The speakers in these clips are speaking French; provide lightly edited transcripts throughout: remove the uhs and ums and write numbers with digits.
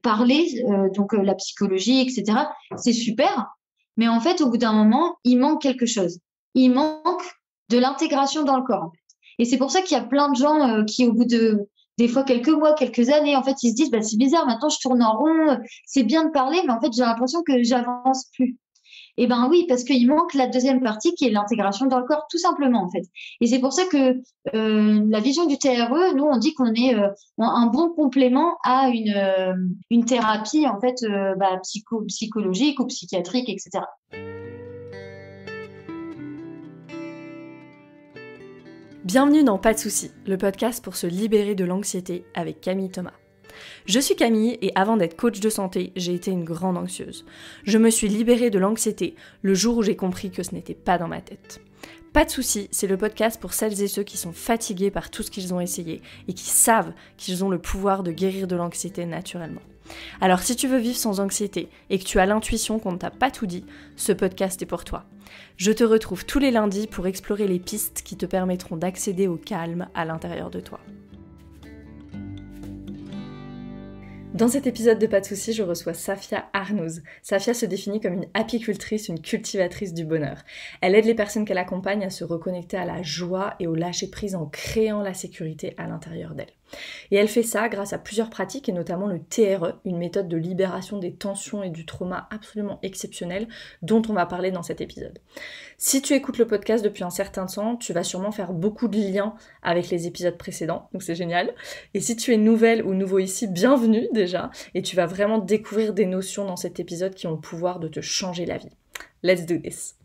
parler, la psychologie, etc. C'est super, mais en fait, au bout d'un moment, il manque quelque chose. Il manque de l'intégration dans le corps, en fait. Et c'est pour ça qu'il y a plein de gens qui, au bout de des fois quelques mois, quelques années, en fait, ils se disent, bah, c'est bizarre, maintenant je tourne en rond, c'est bien de parler, mais en fait, j'ai l'impression que j'avance plus. Eh ben oui, parce qu'il manque la deuxième partie qui est l'intégration dans le corps, tout simplement, en fait. Et c'est pour ça que la vision du TRE, nous, on dit qu'on est un bon complément à une thérapie, en fait, psychologique ou psychiatrique, etc. Bienvenue dans Pas de soucis, le podcast pour se libérer de l'anxiété avec Camille Thomas. Je suis Camille et avant d'être coach de santé, j'ai été une grande anxieuse. Je me suis libérée de l'anxiété le jour où j'ai compris que ce n'était pas dans ma tête. Pas de soucis, c'est le podcast pour celles et ceux qui sont fatigués par tout ce qu'ils ont essayé et qui savent qu'ils ont le pouvoir de guérir de l'anxiété naturellement. Alors si tu veux vivre sans anxiété et que tu as l'intuition qu'on ne t'a pas tout dit, ce podcast est pour toi. Je te retrouve tous les lundis pour explorer les pistes qui te permettront d'accéder au calme à l'intérieur de toi. Dans cet épisode de Pas de soucis, je reçois Safia Arnouz. Safia se définit comme une apicultrice, une cultivatrice du bonheur. Elle aide les personnes qu'elle accompagne à se reconnecter à la joie et au lâcher-prise en créant la sécurité à l'intérieur d'elle. Et elle fait ça grâce à plusieurs pratiques et notamment le TRE, une méthode de libération des tensions et du trauma absolument exceptionnelle dont on va parler dans cet épisode. Si tu écoutes le podcast depuis un certain temps, tu vas sûrement faire beaucoup de liens avec les épisodes précédents, donc c'est génial. Et si tu es nouvelle ou nouveau ici, bienvenue déjà, et tu vas vraiment découvrir des notions dans cet épisode qui ont le pouvoir de te changer la vie. Let's do this!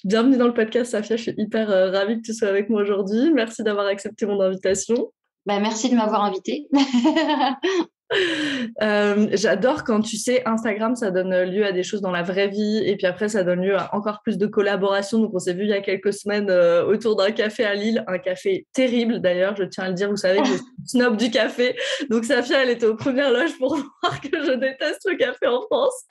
Bienvenue dans le podcast, Safia, je suis hyper ravie que tu sois avec moi aujourd'hui. Merci d'avoir accepté mon invitation. Merci de m'avoir invitée. J'adore quand tu sais Instagram ça donne lieu à des choses dans la vraie vie et puis après ça donne lieu à encore plus de collaborations. Donc on s'est vu il y a quelques semaines autour d'un café à Lille, un café terrible d'ailleurs, je tiens à le dire, vous savez que je suis snob du café, donc Safia elle était aux premières loges pour voir que je déteste le café en France.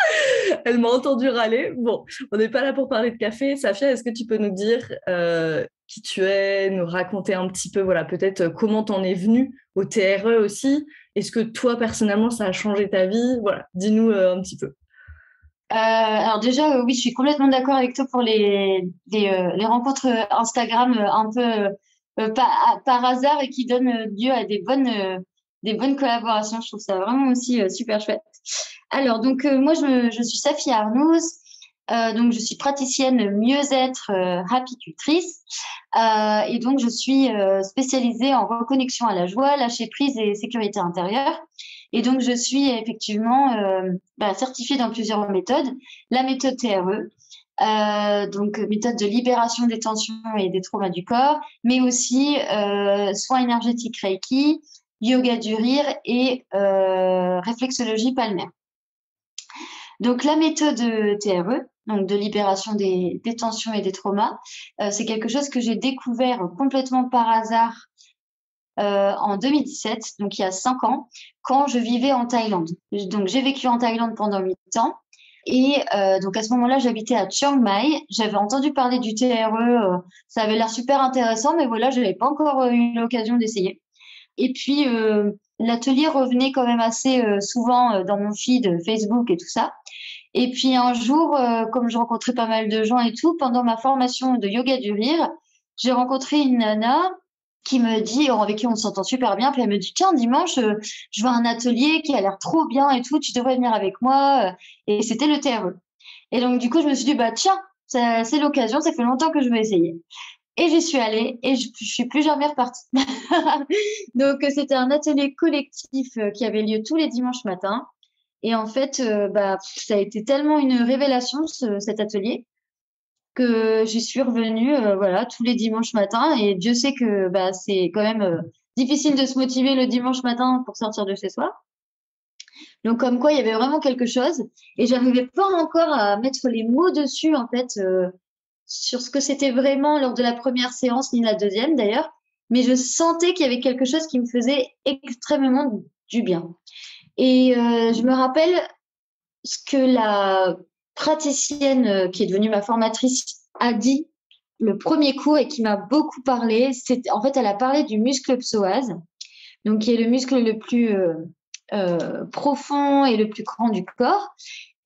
Elle m'a entendu râler. Bon, on n'est pas là pour parler de café. Safia, est-ce que tu peux nous dire qui tu es, nous raconter un petit peu, voilà, peut-être comment t'en es venue au TRE aussi. Est-ce que toi, personnellement, ça a changé ta vie? Voilà, dis-nous un petit peu. Alors déjà, oui, je suis complètement d'accord avec toi pour les rencontres Instagram un peu par hasard et qui donnent lieu à des bonnes collaborations. Je trouve ça vraiment aussi super chouette. Alors, donc, moi, je suis Safia Arnouz. Donc, je suis praticienne mieux-être apicultrice. Et donc, je suis spécialisée en reconnexion à la joie, lâcher prise et sécurité intérieure. Et donc, je suis effectivement certifiée dans plusieurs méthodes. La méthode TRE, donc méthode de libération des tensions et des traumas du corps, mais aussi soins énergétiques Reiki, yoga du rire et réflexologie palmaire. Donc, la méthode TRE, donc de libération des tensions et des traumas, c'est quelque chose que j'ai découvert complètement par hasard en 2017, donc il y a 5 ans, quand je vivais en Thaïlande. Donc, j'ai vécu en Thaïlande pendant 8 ans. Et donc, à ce moment-là, j'habitais à Chiang Mai. J'avais entendu parler du TRE. Ça avait l'air super intéressant, mais voilà, je n'avais pas encore eu l'occasion d'essayer. Et puis, l'atelier revenait quand même assez souvent dans mon feed Facebook et tout ça. Et puis, un jour, comme je rencontrais pas mal de gens et tout, pendant ma formation de yoga du rire, j'ai rencontré une nana qui me dit, avec qui on s'entend super bien, puis elle me dit, tiens, dimanche, je vois un atelier qui a l'air trop bien et tout, tu devrais venir avec moi. Et c'était le TRE. Et donc, du coup, je me suis dit, tiens, c'est l'occasion, ça fait longtemps que je veux essayer. Et j'y suis allée et je suis plus jamais repartie. Donc, c'était un atelier collectif qui avait lieu tous les dimanches matins. Et en fait, ça a été tellement une révélation, cet atelier, que j'y suis revenue tous les dimanches matins. Et Dieu sait que c'est quand même difficile de se motiver le dimanche matin pour sortir de chez soi. Donc, comme quoi, il y avait vraiment quelque chose. Et j'arrivais pas encore à mettre les mots dessus, en fait, sur ce que c'était vraiment lors de la première séance, ni la deuxième d'ailleurs. Mais je sentais qu'il y avait quelque chose qui me faisait extrêmement du bien. Et je me rappelle ce que la praticienne qui est devenue ma formatrice a dit le premier cours et qui m'a beaucoup parlé. En fait, elle a parlé du muscle psoas, donc qui est le muscle le plus profond et le plus grand du corps,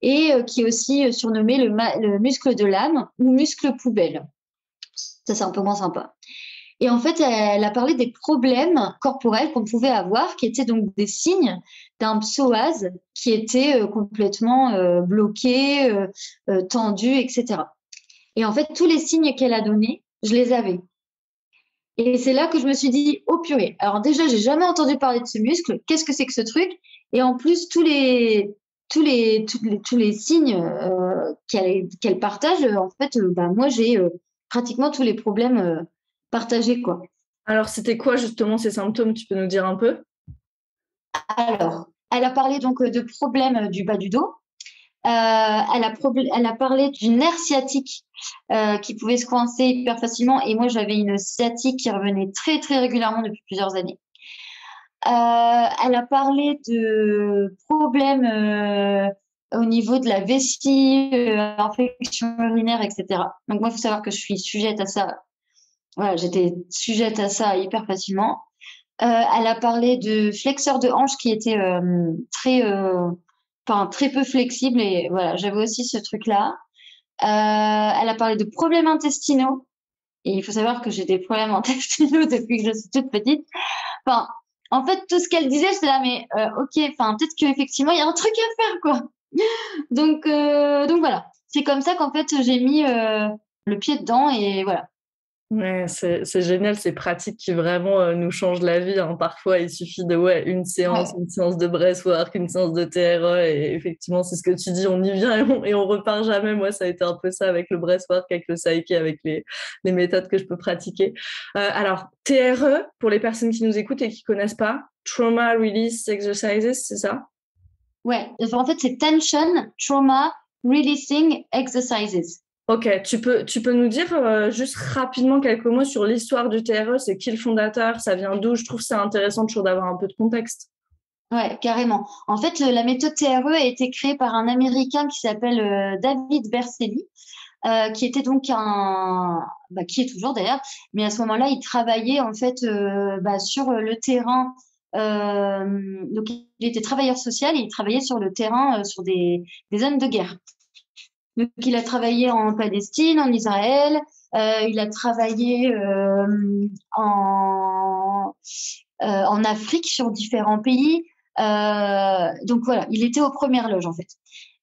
et qui est aussi surnommé le muscle de l'âme ou muscle poubelle. Ça, c'est un peu moins sympa. Et en fait, elle a parlé des problèmes corporels qu'on pouvait avoir, qui étaient donc des signes d'un psoas qui était complètement bloqué, tendu, etc. Et en fait, tous les signes qu'elle a donnés, je les avais. Et c'est là que je me suis dit, oh purée. Alors déjà, j'ai jamais entendu parler de ce muscle. Qu'est-ce que c'est que ce truc? Et en plus, tous les signes qu'elle partage, en fait, moi, j'ai pratiquement tous les problèmes partagés, quoi. Alors, c'était quoi justement ces symptômes? Tu peux nous dire un peu? Alors, elle a parlé donc de problèmes du bas du dos. Elle a parlé d'une nerf sciatique qui pouvait se coincer hyper facilement. Et moi, j'avais une sciatique qui revenait très, très régulièrement depuis plusieurs années. Elle a parlé de problèmes au niveau de la vessie, infection urinaire, etc. Donc moi, il faut savoir que je suis sujette à ça. Voilà, j'étais sujette à ça hyper facilement. Elle a parlé de flexeur de hanche qui était très peu flexible, et voilà, j'avais aussi ce truc-là. Elle a parlé de problèmes intestinaux, et il faut savoir que j'ai des problèmes intestinaux depuis que je suis toute petite. Enfin, en fait, tout ce qu'elle disait, j'étais là, mais ok, enfin, peut-être qu'effectivement, il y a un truc à faire, quoi. Donc voilà, c'est comme ça qu'en fait, j'ai mis le pied dedans, et voilà. Ouais, c'est génial, c'est pratique qui vraiment nous change la vie, hein. Parfois, il suffit de une séance, Ouais. une séance de breathwork, une séance de TRE, et effectivement, c'est ce que tu dis, on y vient et on repart jamais. Moi, ça a été un peu ça avec le breathwork, avec le Psyche, avec les méthodes que je peux pratiquer. Alors, TRE, pour les personnes qui nous écoutent et qui connaissent pas, Trauma Release Exercises, c'est ça? Ouais, en fait, c'est Tension Trauma Releasing Exercises. Ok, tu peux nous dire juste rapidement quelques mots sur l'histoire du TRE, c'est qui le fondateur, ça vient d'où? Je trouve que c'est intéressant toujours d'avoir un peu de contexte. Ouais, carrément. En fait, la méthode TRE a été créée par un Américain qui s'appelle David Berceli, qui était donc qui est toujours d'ailleurs, mais à ce moment-là, il travaillait en fait sur le terrain. Donc, il était travailleur social et il travaillait sur le terrain, sur des zones de guerre. Donc, il a travaillé en Palestine, en Israël, il a travaillé en Afrique sur différents pays. Donc voilà, il était aux premières loges en fait.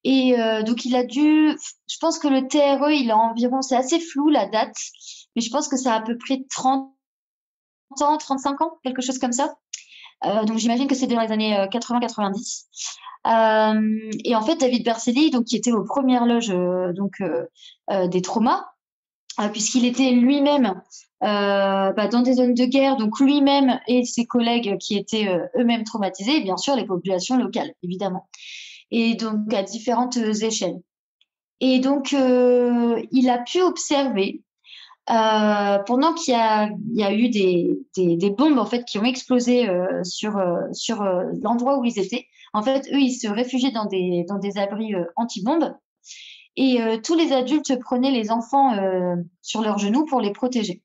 Et donc il a dû, je pense que le TRE, il a environ, c'est assez flou la date, mais je pense que ça a à peu près 30 ans, 35 ans, quelque chose comme ça. Donc j'imagine que c'est dans les années 80-90. Et en fait, David Berceli, donc qui était aux premières loges des traumas, puisqu'il était lui-même dans des zones de guerre, donc lui-même et ses collègues qui étaient eux-mêmes traumatisés, et bien sûr les populations locales, évidemment, et donc à différentes échelles. Et donc, il a pu observer pendant qu'il y a eu des bombes en fait qui ont explosé sur l'endroit où ils étaient. En fait, eux, ils se réfugiaient dans des abris anti-bombes. Et tous les adultes prenaient les enfants sur leurs genoux pour les protéger.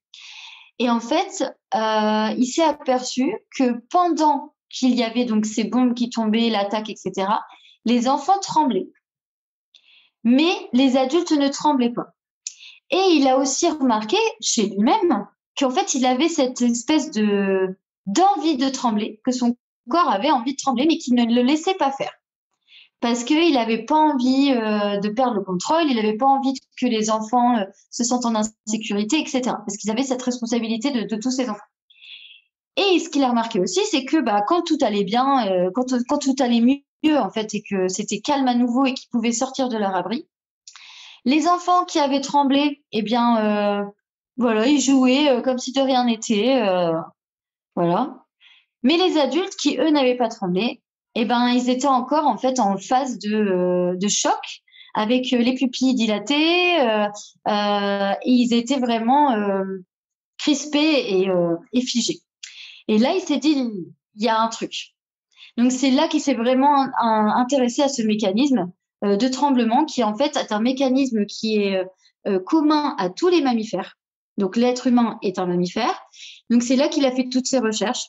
Et en fait, il s'est aperçu que pendant qu'il y avait donc ces bombes qui tombaient, l'attaque, etc., les enfants tremblaient. Mais les adultes ne tremblaient pas. Et il a aussi remarqué chez lui-même qu'en fait, il avait cette espèce d'envie de trembler, que son corps avait envie de trembler, mais qu'il ne le laissait pas faire. Parce qu'il n'avait pas envie de perdre le contrôle, il n'avait pas envie que les enfants se sentent en insécurité, etc. Parce qu'ils avaient cette responsabilité de tous ces enfants. Et ce qu'il a remarqué aussi, c'est que quand tout allait bien, quand tout allait mieux, en fait, et que c'était calme à nouveau et qu'ils pouvaient sortir de leur abri, les enfants qui avaient tremblé, eh bien, voilà, ils jouaient comme si de rien n'était, voilà. Mais les adultes qui, eux, n'avaient pas tremblé, eh ben, ils étaient encore en fait en phase de choc, avec les pupilles dilatées, et ils étaient vraiment crispés et figés. Et là, il s'est dit, il y a un truc. Donc, c'est là qu'il s'est vraiment intéressé à ce mécanisme de tremblement, qui en fait est un mécanisme qui est commun à tous les mammifères. Donc, l'être humain est un mammifère. Donc, c'est là qu'il a fait toutes ses recherches.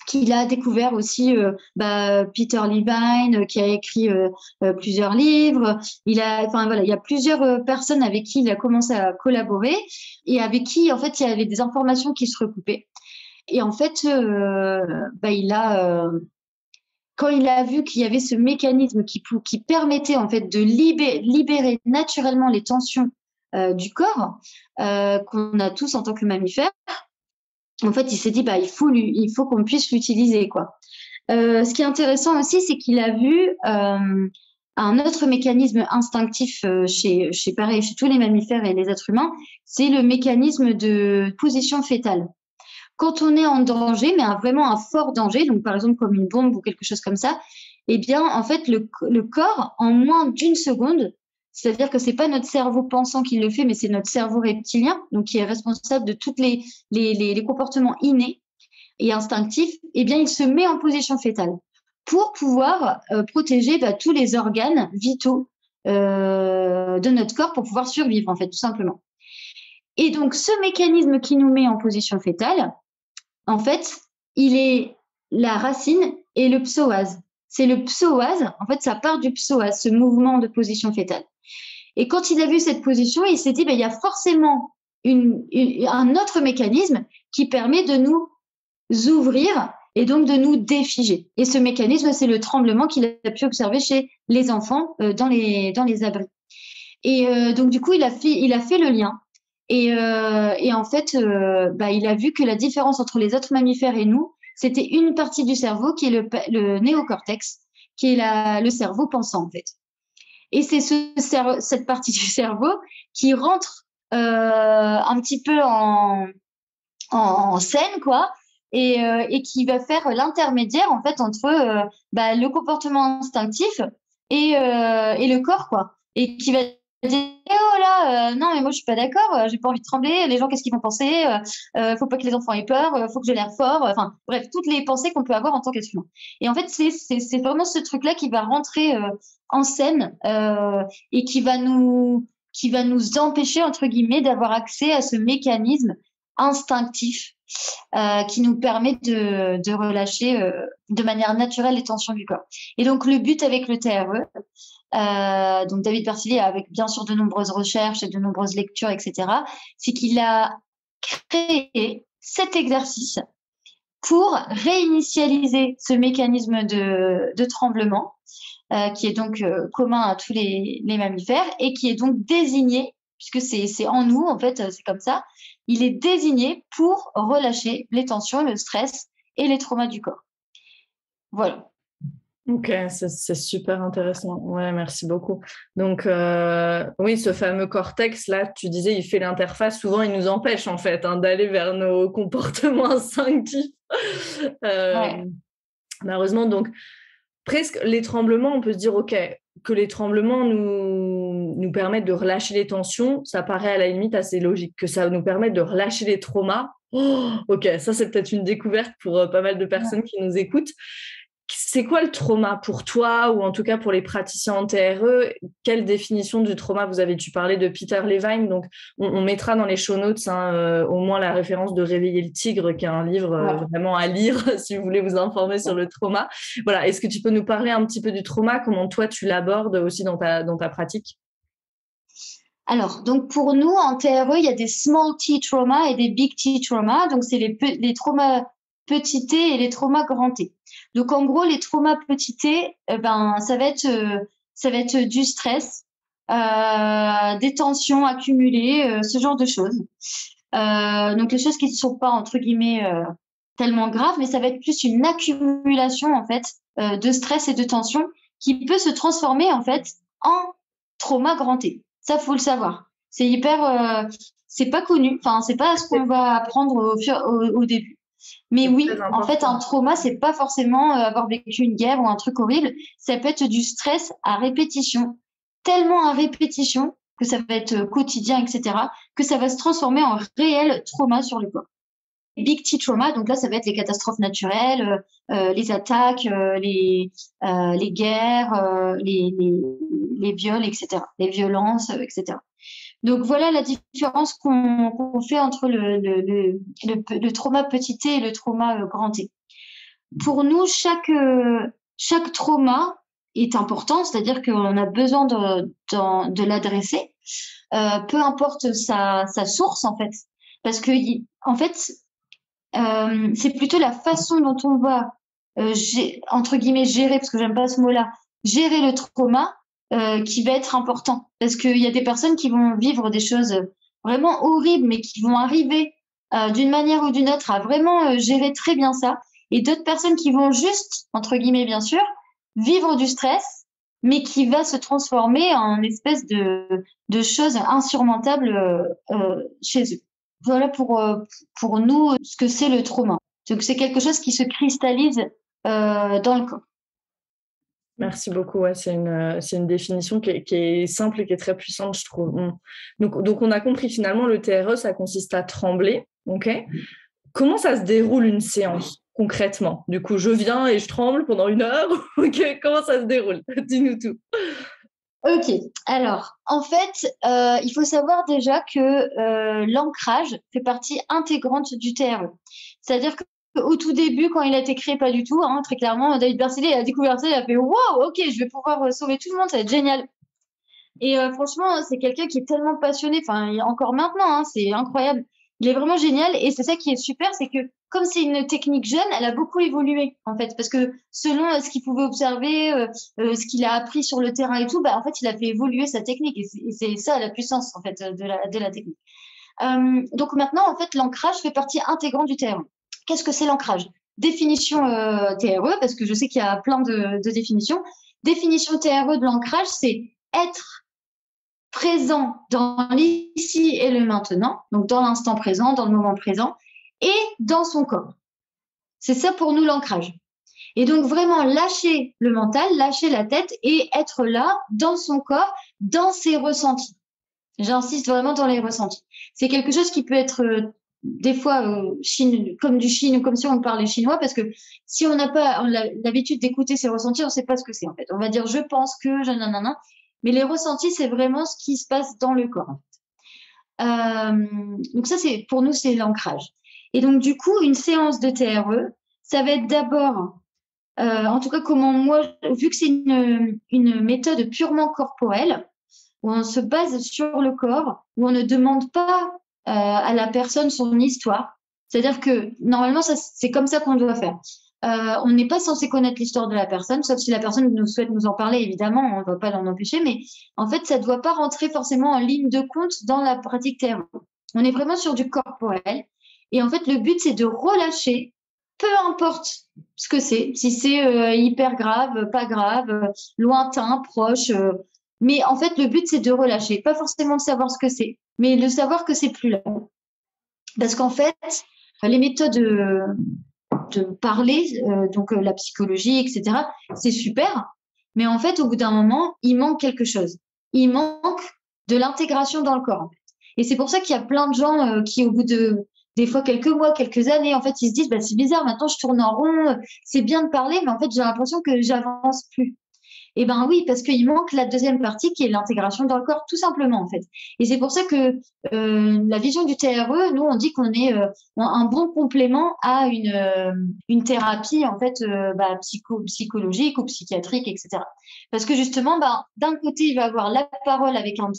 qu'il a découvert aussi Peter Levine, qui a écrit plusieurs livres. Il y a plusieurs personnes avec qui il a commencé à collaborer et avec qui, en fait, il y avait des informations qui se recoupaient. Et en fait, quand il a vu qu'il y avait ce mécanisme qui permettait en fait de libérer naturellement les tensions du corps qu'on a tous en tant que mammifères, en fait, il s'est dit, il faut qu'on puisse l'utiliser, quoi. Ce qui est intéressant aussi, c'est qu'il a vu un autre mécanisme instinctif chez tous les mammifères et les êtres humains, c'est le mécanisme de position fétale. Quand on est en danger, mais vraiment un fort danger, donc par exemple comme une bombe ou quelque chose comme ça, eh bien, en fait, le corps, en moins d'une seconde, c'est-à-dire que c'est pas notre cerveau pensant qui le fait, mais c'est notre cerveau reptilien, donc qui est responsable de tous les comportements innés et instinctifs, eh bien, il se met en position fétale pour pouvoir protéger tous les organes vitaux de notre corps pour pouvoir survivre, en fait, tout simplement. Et donc, ce mécanisme qui nous met en position fétale, en fait, il est la racine et le psoas. C'est le psoas, en fait, ça part du psoas, ce mouvement de position fétale. Et quand il a vu cette position, il s'est dit, il y a forcément un autre mécanisme qui permet de nous ouvrir et donc de nous défiger. Et ce mécanisme, c'est le tremblement qu'il a pu observer chez les enfants dans les abris. Et donc, du coup, il a fait le lien. Et en fait, il a vu que la différence entre les autres mammifères et nous, c'était une partie du cerveau qui est le néocortex, qui est le cerveau pensant, en fait. Et c'est cette partie du cerveau qui rentre un petit peu en scène, quoi, et qui va faire l'intermédiaire, en fait, entre le comportement instinctif et le corps, quoi. Et qui va dire, oh là, non, mais moi, je suis pas d'accord, j'ai pas envie de trembler, les gens, qu'est-ce qu'ils vont penser, faut pas que les enfants aient peur, faut que j'ai l'air fort, enfin, bref, toutes les pensées qu'on peut avoir en tant qu'être humain. Et en fait, c'est vraiment ce truc-là qui va rentrer en scène et qui va nous empêcher, entre guillemets, d'avoir accès à ce mécanisme instinctif qui nous permet de relâcher de manière naturelle les tensions du corps. Et donc, le but avec le TRE, donc David Bertilli, avec bien sûr de nombreuses recherches et de nombreuses lectures, etc., c'est qu'il a créé cet exercice pour réinitialiser ce mécanisme de tremblement qui est donc commun à tous les mammifères et qui est donc désigné, puisque c'est en nous, en fait, c'est comme ça, il est désigné pour relâcher les tensions, le stress et les traumas du corps. Voilà. Ok, c'est super intéressant. Ouais, merci beaucoup. Donc, oui, ce fameux cortex, là, tu disais, il fait l'interface. Souvent, il nous empêche, en fait, d'aller vers nos comportements instinctifs. Ouais. Malheureusement, donc, presque les tremblements, on peut se dire, ok, que les tremblements nous permettent de relâcher les tensions, ça paraît à la limite assez logique. Que ça nous permette de relâcher les traumas, ok, ça, c'est peut-être une découverte pour pas mal de personnes qui nous écoutent. C'est quoi le trauma pour toi, ou en tout cas pour les praticiens en TRE? Quelle définition du trauma vous avez? Tu parlais de Peter Levine, donc on mettra dans les show notes au moins la référence de Réveiller le tigre, qui est un livre vraiment à lire si vous voulez vous informer sur le trauma. Voilà, est-ce que tu peux nous parler un petit peu du trauma, comment toi tu l'abordes aussi dans ta pratique? Alors, donc pour nous, en TRE, il y a des small t traumas et des big t traumas. Donc, c'est les traumas petit t et les traumas grand T. Donc, en gros, les traumas petit t, ça va être du stress, des tensions accumulées, ce genre de choses. Donc, les choses qui ne sont pas, entre guillemets, tellement graves, mais ça va être plus une accumulation, en fait, de stress et de tensions qui peut se transformer, en fait, en trauma grand T. Ça, faut le savoir. C'est hyper, c'est pas connu. Enfin, c'est pas ce qu'on va apprendre au début. Mais oui, en fait, un trauma, c'est pas forcément avoir vécu une guerre ou un truc horrible. Ça peut être du stress à répétition, tellement à répétition que ça va être quotidien, etc., que ça va se transformer en réel trauma sur le corps. Big T trauma, donc là, ça va être les catastrophes naturelles, les attaques, les guerres, les viols, etc., les violences, etc. Donc voilà la différence qu'on fait entre le trauma petit t et le trauma grand T. pour nous, chaque trauma est important, c'est-à-dire qu'on a besoin de l'adresser, peu importe sa source, en fait. Parce que, en fait, c'est plutôt la façon dont on va, entre guillemets, gérer, parce que j'aime pas ce mot-là, gérer le trauma qui va être important. Parce qu'il y a des personnes qui vont vivre des choses vraiment horribles, mais qui vont arriver d'une manière ou d'une autre à vraiment gérer très bien ça. Et d'autres personnes qui vont juste, entre guillemets bien sûr, vivre du stress, mais qui va se transformer en espèce de choses insurmontables chez eux. Voilà pour nous ce que c'est le trauma. Donc c'est quelque chose qui se cristallise dans le corps. Merci beaucoup. Ouais, c'est une définition qui est simple et qui est très puissante, je trouve. Donc, on a compris finalement, le TRE, ça consiste à trembler. Ok. Comment ça se déroule une séance concrètement? Du coup, je viens et je tremble pendant 1 heure. Ok. Comment ça se déroule? Dis-nous tout. Ok. Alors, en fait, il faut savoir déjà que l'ancrage fait partie intégrante du TRE. C'est-à-dire qu'au tout début, quand il a été créé, pas du tout, hein, très clairement, David Berceli a découvert ça, il a fait waouh, ok, je vais pouvoir sauver tout le monde, ça va être génial. Et franchement, c'est quelqu'un qui est tellement passionné, enfin, encore maintenant, hein, c'est incroyable. Il est vraiment génial et c'est ça qui est super, c'est que comme c'est une technique jeune, elle a beaucoup évolué en fait, parce que selon ce qu'il pouvait observer, ce qu'il a appris sur le terrain et tout, bah en fait, il a fait évoluer sa technique et c'est ça la puissance en fait de la technique. Donc maintenant, en fait, l'ancrage fait partie intégrante du TRE. Qu'est-ce que c'est l'ancrage? Définition TRE, parce que je sais qu'il y a plein de définitions. Définition TRE de l'ancrage, c'est être présent dans l'ici et le maintenant, donc dans l'instant présent, dans le moment présent, et dans son corps. C'est ça pour nous l'ancrage. Et donc vraiment lâcher le mental, lâcher la tête et être là dans son corps, dans ses ressentis. J'insiste vraiment dans les ressentis. C'est quelque chose qui peut être des fois comme du chine ou comme si on parlait chinois, parce que si on n'a pas l'habitude d'écouter ses ressentis, on ne sait pas ce que c'est en fait. On va dire je pense que, nanana. Mais les ressentis, c'est vraiment ce qui se passe dans le corps. Donc ça, pour nous, c'est l'ancrage. Et donc du coup, une séance de TRE, ça va être d'abord, en tout cas comment moi, vu que c'est une méthode purement corporelle, où on se base sur le corps, où on ne demande pas à la personne son histoire. C'est-à-dire que normalement, c'est comme ça qu'on doit faire. On n'est pas censé connaître l'histoire de la personne, sauf si la personne nous souhaite nous en parler, évidemment, on ne va pas l'en empêcher, mais en fait, ça ne doit pas rentrer forcément en ligne de compte dans la pratique TRE. On est vraiment sur du corporel. Et en fait, le but, c'est de relâcher, peu importe ce que c'est, si c'est hyper grave, pas grave, lointain, proche. Mais en fait, le but, c'est de relâcher. Pas forcément de savoir ce que c'est, mais de savoir que c'est plus là. Parce qu'en fait, les méthodes de parler, donc la psychologie, etc., c'est super. Mais en fait, au bout d'un moment, il manque quelque chose. Il manque de l'intégration dans le corps. En fait. Et c'est pour ça qu'il y a plein de gens qui, au bout de des fois quelques mois, quelques années, en fait, ils se disent, bah, c'est bizarre, maintenant je tourne en rond, c'est bien de parler, mais en fait, j'ai l'impression que j'avance plus. Eh ben oui, parce qu'il manque la deuxième partie qui est l'intégration dans le corps, tout simplement en fait. Et c'est pour ça que la vision du TRE, nous on dit qu'on est un bon complément à une thérapie en fait psychologique ou psychiatrique, etc. Parce que justement, d'un côté il va avoir la parole avec un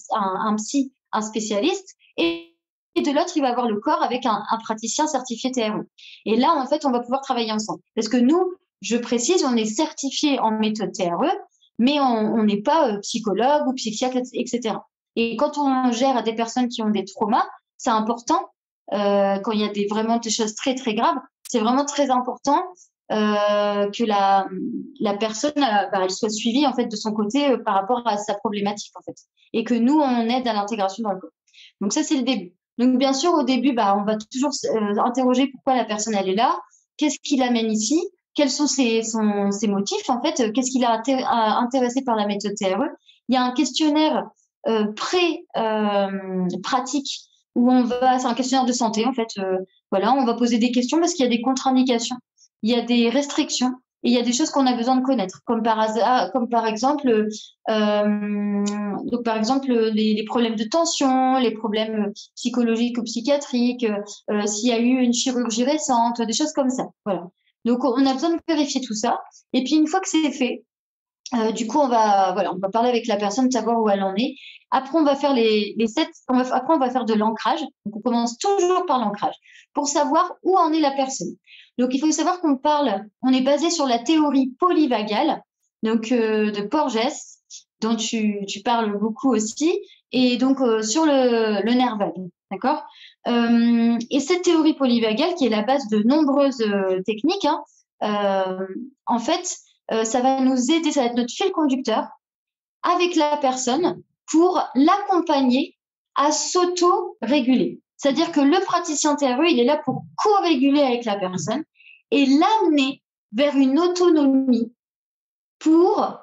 psy, un spécialiste, et de l'autre, il va avoir le corps avec un praticien certifié TRE. Et là, en fait, on va pouvoir travailler ensemble. Parce que nous, je précise, on est certifié en méthode TRE, mais on n'est pas psychologue ou psychiatre, etc. Et quand on gère des personnes qui ont des traumas, c'est important, quand il y a vraiment des choses très, très graves, c'est vraiment très important que la personne elle soit suivie en fait, de son côté par rapport à sa problématique. En fait. Et que nous, on aide à l'intégration dans le corps. Donc ça, c'est le début. Donc bien sûr, au début, on va toujours interroger pourquoi la personne elle est là, qu'est-ce qui l'amène ici, quels sont ses motifs en fait, qu'est-ce qui l'a intéressé par la méthode TRE. Il y a un questionnaire pratique où c'est un questionnaire de santé en fait. Voilà, on va poser des questions parce qu'il y a des contre-indications, il y a des restrictions. Et il y a des choses qu'on a besoin de connaître, comme par exemple, les problèmes de tension, les problèmes psychologiques ou psychiatriques, s'il y a eu une chirurgie récente, des choses comme ça. Voilà. Donc, on a besoin de vérifier tout ça. Et puis, une fois que c'est fait, du coup, on va parler avec la personne, savoir où elle en est. Après, on va faire les sets. Après, on va faire de l'ancrage. Donc, on commence toujours par l'ancrage pour savoir où en est la personne. Donc, il faut savoir on est basé sur la théorie polyvagale, donc de Porges, dont tu parles beaucoup aussi, et donc sur le nerf vague, d'accord? Et cette théorie polyvagale, qui est la base de nombreuses techniques, hein, en fait, ça va nous aider, ça va être notre fil conducteur avec la personne pour l'accompagner à s'auto-réguler. C'est-à-dire que le praticien TRE, il est là pour co-réguler avec la personne et l'amener vers une autonomie pour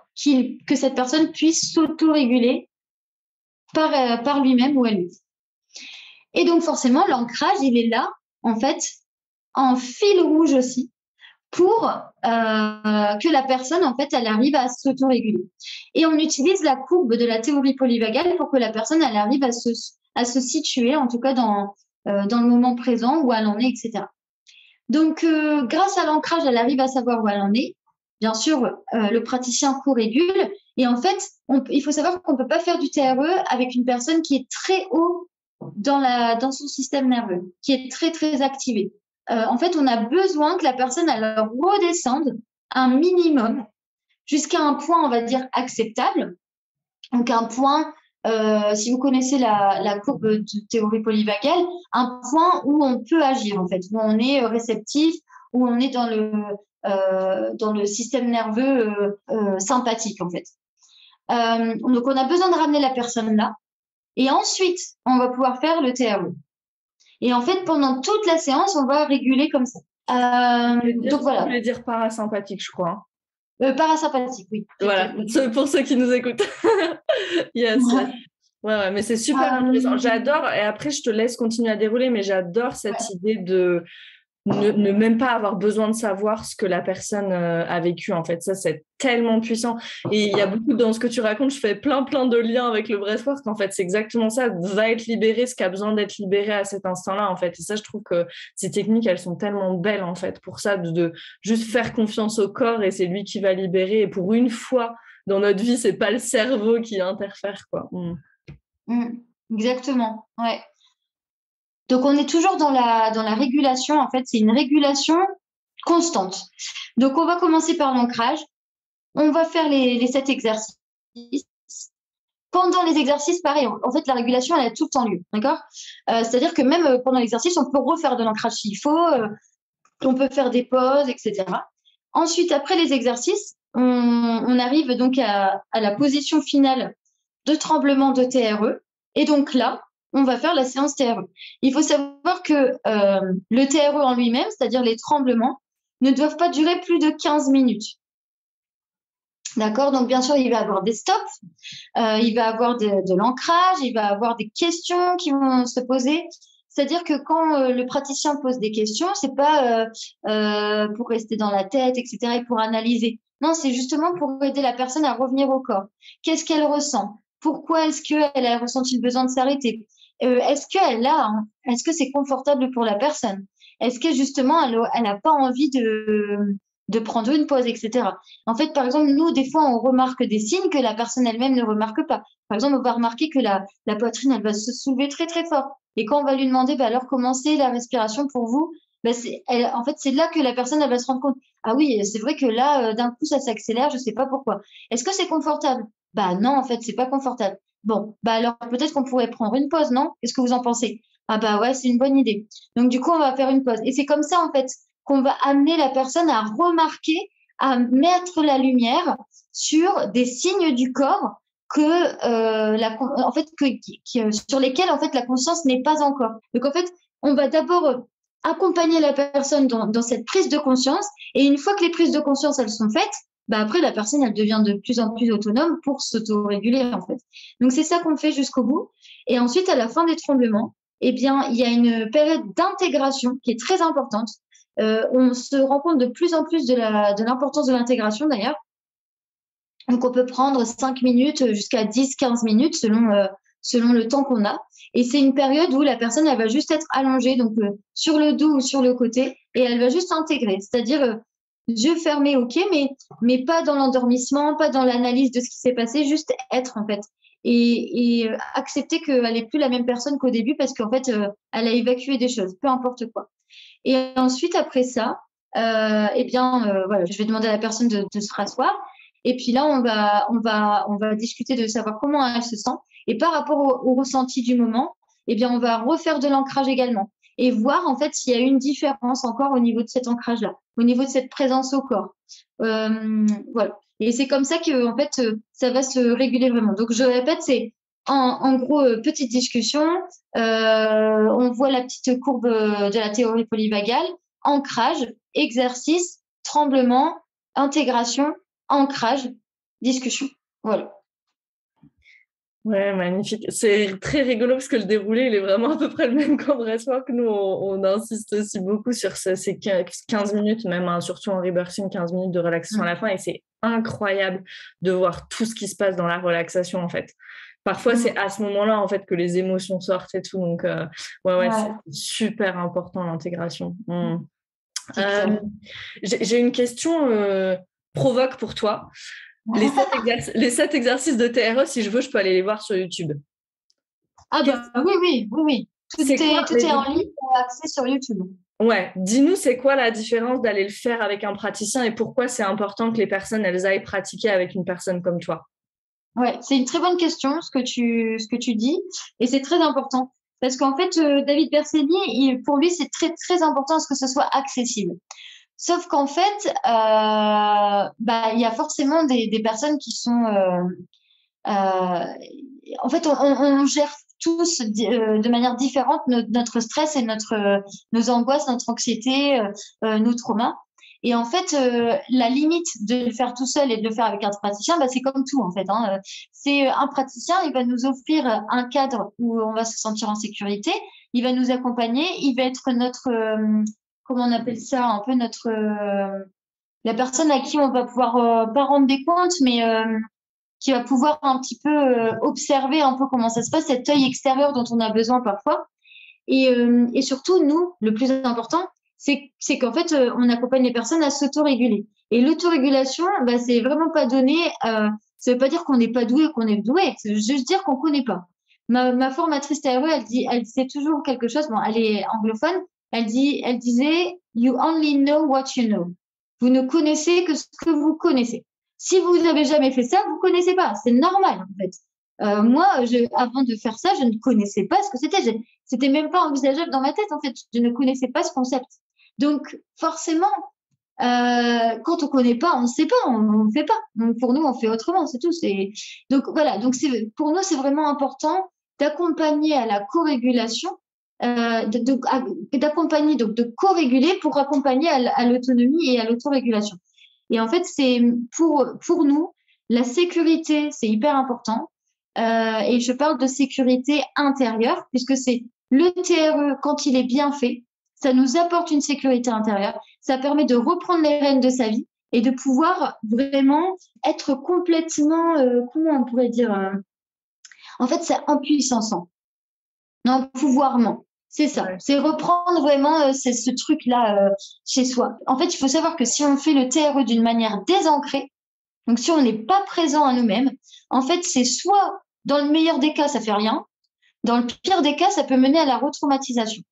que cette personne puisse s'auto-réguler par lui-même ou elle-même. Et donc forcément, l'ancrage, il est là, en fait, en fil rouge aussi, pour que la personne, en fait, elle arrive à s'auto-réguler. Et on utilise la courbe de la théorie polyvagale pour que la personne, elle arrive à se situer, en tout cas dans le moment présent, où elle en est, etc. Donc, grâce à l'ancrage, elle arrive à savoir où elle en est. Bien sûr, le praticien co-régule. Et en fait, il faut savoir qu'on ne peut pas faire du TRE avec une personne qui est très haut dans son système nerveux, qui est très, très activé. En fait, on a besoin que la personne elle redescende un minimum jusqu'à un point, on va dire, acceptable. Donc, un point, si vous connaissez la courbe de théorie polyvagale, un point où on peut agir, en fait, où on est réceptif, où on est dans le système nerveux sympathique, en fait. Donc, on a besoin de ramener la personne là. Et ensuite, on va pouvoir faire le TRE. Et en fait, pendant toute la séance, on va réguler comme ça. Donc voilà. Je voulais dire parasympathique, je crois. Parasympathique, oui. Voilà, pour ceux qui nous écoutent. Yes. Ouais, mais c'est super intéressant. J'adore, et après je te laisse continuer à dérouler, mais j'adore cette idée de ne même pas avoir besoin de savoir ce que la personne a vécu, en fait. Ça, c'est tellement puissant. Et il y a beaucoup dans ce que tu racontes, je fais plein de liens avec le breathwork. En fait, c'est exactement ça. Va être libéré ce qui a besoin d'être libéré à cet instant-là, en fait. Et ça, je trouve que ces techniques, elles sont tellement belles, en fait, pour ça, de juste faire confiance au corps et c'est lui qui va libérer. Et pour une fois dans notre vie, c'est pas le cerveau qui interfère, quoi. Exactement, ouais. Donc, on est toujours dans la régulation. En fait, c'est une régulation constante. Donc, on va commencer par l'ancrage. On va faire les 7 exercices. Pendant les exercices, pareil, en fait, la régulation, elle a tout le temps lieu. D'accord C'est-à-dire que même pendant l'exercice, on peut refaire de l'ancrage s'il faut. On peut faire des pauses, etc. Ensuite, après les exercices, on arrive donc à la position finale de tremblement de TRE. Et donc là, on va faire la séance TRE. Il faut savoir que le TRE en lui-même, c'est-à-dire les tremblements, ne doivent pas durer plus de 15 minutes. D'accord? Donc, bien sûr, il va y avoir des stops, il va y avoir de l'ancrage, il va y avoir des questions qui vont se poser. C'est-à-dire que quand le praticien pose des questions, c'est pas pour rester dans la tête, etc., et pour analyser. Non, c'est justement pour aider la personne à revenir au corps. Qu'est-ce qu'elle ressent? Pourquoi est-ce qu'elle a ressenti le besoin de s'arrêter? Est-ce que c'est confortable pour la personne? Est-ce que justement, elle n'a pas envie de prendre une pause, etc. En fait, par exemple, nous, des fois, on remarque des signes que la personne elle-même ne remarque pas. Par exemple, on va remarquer que la poitrine, elle va se soulever très, très fort. Et quand on va lui demander, alors, comment c'est la respiration pour vous? En fait, c'est là que la personne, elle va se rendre compte. Ah oui, c'est vrai que là, d'un coup, ça s'accélère, je ne sais pas pourquoi. Est-ce que c'est confortable? Non, en fait, c'est pas confortable. Bon, alors peut-être qu'on pourrait prendre une pause, non? Qu'est-ce que vous en pensez? Ah ouais, c'est une bonne idée. Donc, du coup, on va faire une pause. Et c'est comme ça, en fait, qu'on va amener la personne à remarquer, à mettre la lumière sur des signes du corps sur lesquels en fait la conscience n'est pas encore. Donc en fait, on va d'abord accompagner la personne dans cette prise de conscience, et une fois que les prises de conscience elles sont faites, après la personne elle devient de plus en plus autonome pour s'autoréguler en fait. Donc c'est ça qu'on fait jusqu'au bout, et ensuite à la fin des tremblements, il y a une période d'intégration qui est très importante. On se rend compte de plus en plus de l'importance de l'intégration d'ailleurs. Donc, on peut prendre 5 minutes jusqu'à 10-15 minutes selon le temps qu'on a. Et c'est une période où la personne, elle va juste être allongée, donc sur le dos ou sur le côté, et elle va juste intégrer. C'est-à-dire, yeux fermés, ok, mais pas dans l'endormissement, pas dans l'analyse de ce qui s'est passé, juste être en fait. Et accepter qu'elle n'est plus la même personne qu'au début parce qu'en fait, elle a évacué des choses, peu importe quoi. Et ensuite, après ça, eh bien, voilà, je vais demander à la personne de se rasseoir. Et puis là, on va discuter de savoir comment elle se sent. Et par rapport au ressenti du moment, eh bien, on va refaire de l'ancrage également et voir en fait s'il y a une différence encore au niveau de cet ancrage-là, au niveau de cette présence au corps. Voilà. Et c'est comme ça que en fait, ça va se réguler vraiment. Donc, je répète, c'est en gros, petite discussion. On voit la petite courbe de la théorie polyvagale, ancrage, exercice, tremblement, intégration, ancrage, discussion. Voilà. Ouais, magnifique. C'est très rigolo parce que le déroulé, il est vraiment à peu près le même qu'en breathwork. Nous, on insiste aussi beaucoup sur ces 15 minutes, même surtout en rebirthing, 15 minutes de relaxation à la fin. Et c'est incroyable de voir tout ce qui se passe dans la relaxation, en fait. Parfois, c'est à ce moment-là, en fait, que les émotions sortent et tout. Donc, ouais, c'est super important, l'intégration. J'ai une question provoque pour toi. Les 7 exercices de TRE, si je veux, je peux aller les voir sur YouTube. Ah bah oui. Tout est en ligne pour accès sur YouTube. Ouais, dis-nous, c'est quoi la différence d'aller le faire avec un praticien et pourquoi c'est important que les personnes, elles aillent pratiquer avec une personne comme toi? Ouais, c'est une très bonne question, ce que tu dis, et c'est très important. Parce qu'en fait, David Berceni, pour lui, c'est très, très important que ce soit accessible. Sauf qu'en fait, il y a forcément des personnes qui sont... en fait, on gère tous de manière différente notre stress et nos angoisses, notre anxiété, nos traumas. Et en fait, la limite de le faire tout seul et de le faire avec un praticien, c'est comme tout en fait. C'est un praticien, il va nous offrir un cadre où on va se sentir en sécurité, il va nous accompagner, il va être notre, comment on appelle ça, un peu notre, la personne à qui on va pouvoir pas rendre des comptes, mais qui va pouvoir un petit peu observer un peu comment ça se passe, cet œil extérieur dont on a besoin parfois. Et surtout, nous, le plus important, c'est qu'en fait, on accompagne les personnes à s'autoréguler. Et l'autorégulation, c'est vraiment pas donné. Ça veut pas dire qu'on n'est pas doué ou qu'on est doué. C'est juste dire qu'on connaît pas. Ma formatrice TRE, elle disait toujours quelque chose. Bon, elle est anglophone. Elle disait, you only know what you know. Vous ne connaissez que ce que vous connaissez. Si vous n'avez jamais fait ça, vous connaissez pas. C'est normal, en fait. Moi, avant de faire ça, je ne connaissais pas ce que c'était. C'était même pas envisageable dans ma tête, en fait. Je ne connaissais pas ce concept. Donc, forcément, quand on connaît pas, on ne sait pas, on ne fait pas. Donc, pour nous, on fait autrement, c'est tout. Donc, voilà. Donc, pour nous, c'est vraiment important d'accompagner à la co-régulation, d'accompagner, donc de co-réguler pour accompagner à l'autonomie et à l'autorégulation. Et en fait, c'est pour nous, la sécurité, c'est hyper important. Et je parle de sécurité intérieure, puisque c'est le TRE, quand il est bien fait, ça nous apporte une sécurité intérieure. Ça permet de reprendre les rênes de sa vie et de pouvoir vraiment être complètement, comment on pourrait dire, en fait, c'est impuissance, empouvoirment. C'est ça, c'est reprendre vraiment c'est ce truc-là chez soi. En fait, il faut savoir que si on fait le TRE d'une manière désancrée, donc si on n'est pas présent à nous-mêmes, en fait, c'est soit, dans le meilleur des cas, ça fait rien, dans le pire des cas, ça peut mener à la retraumatisation.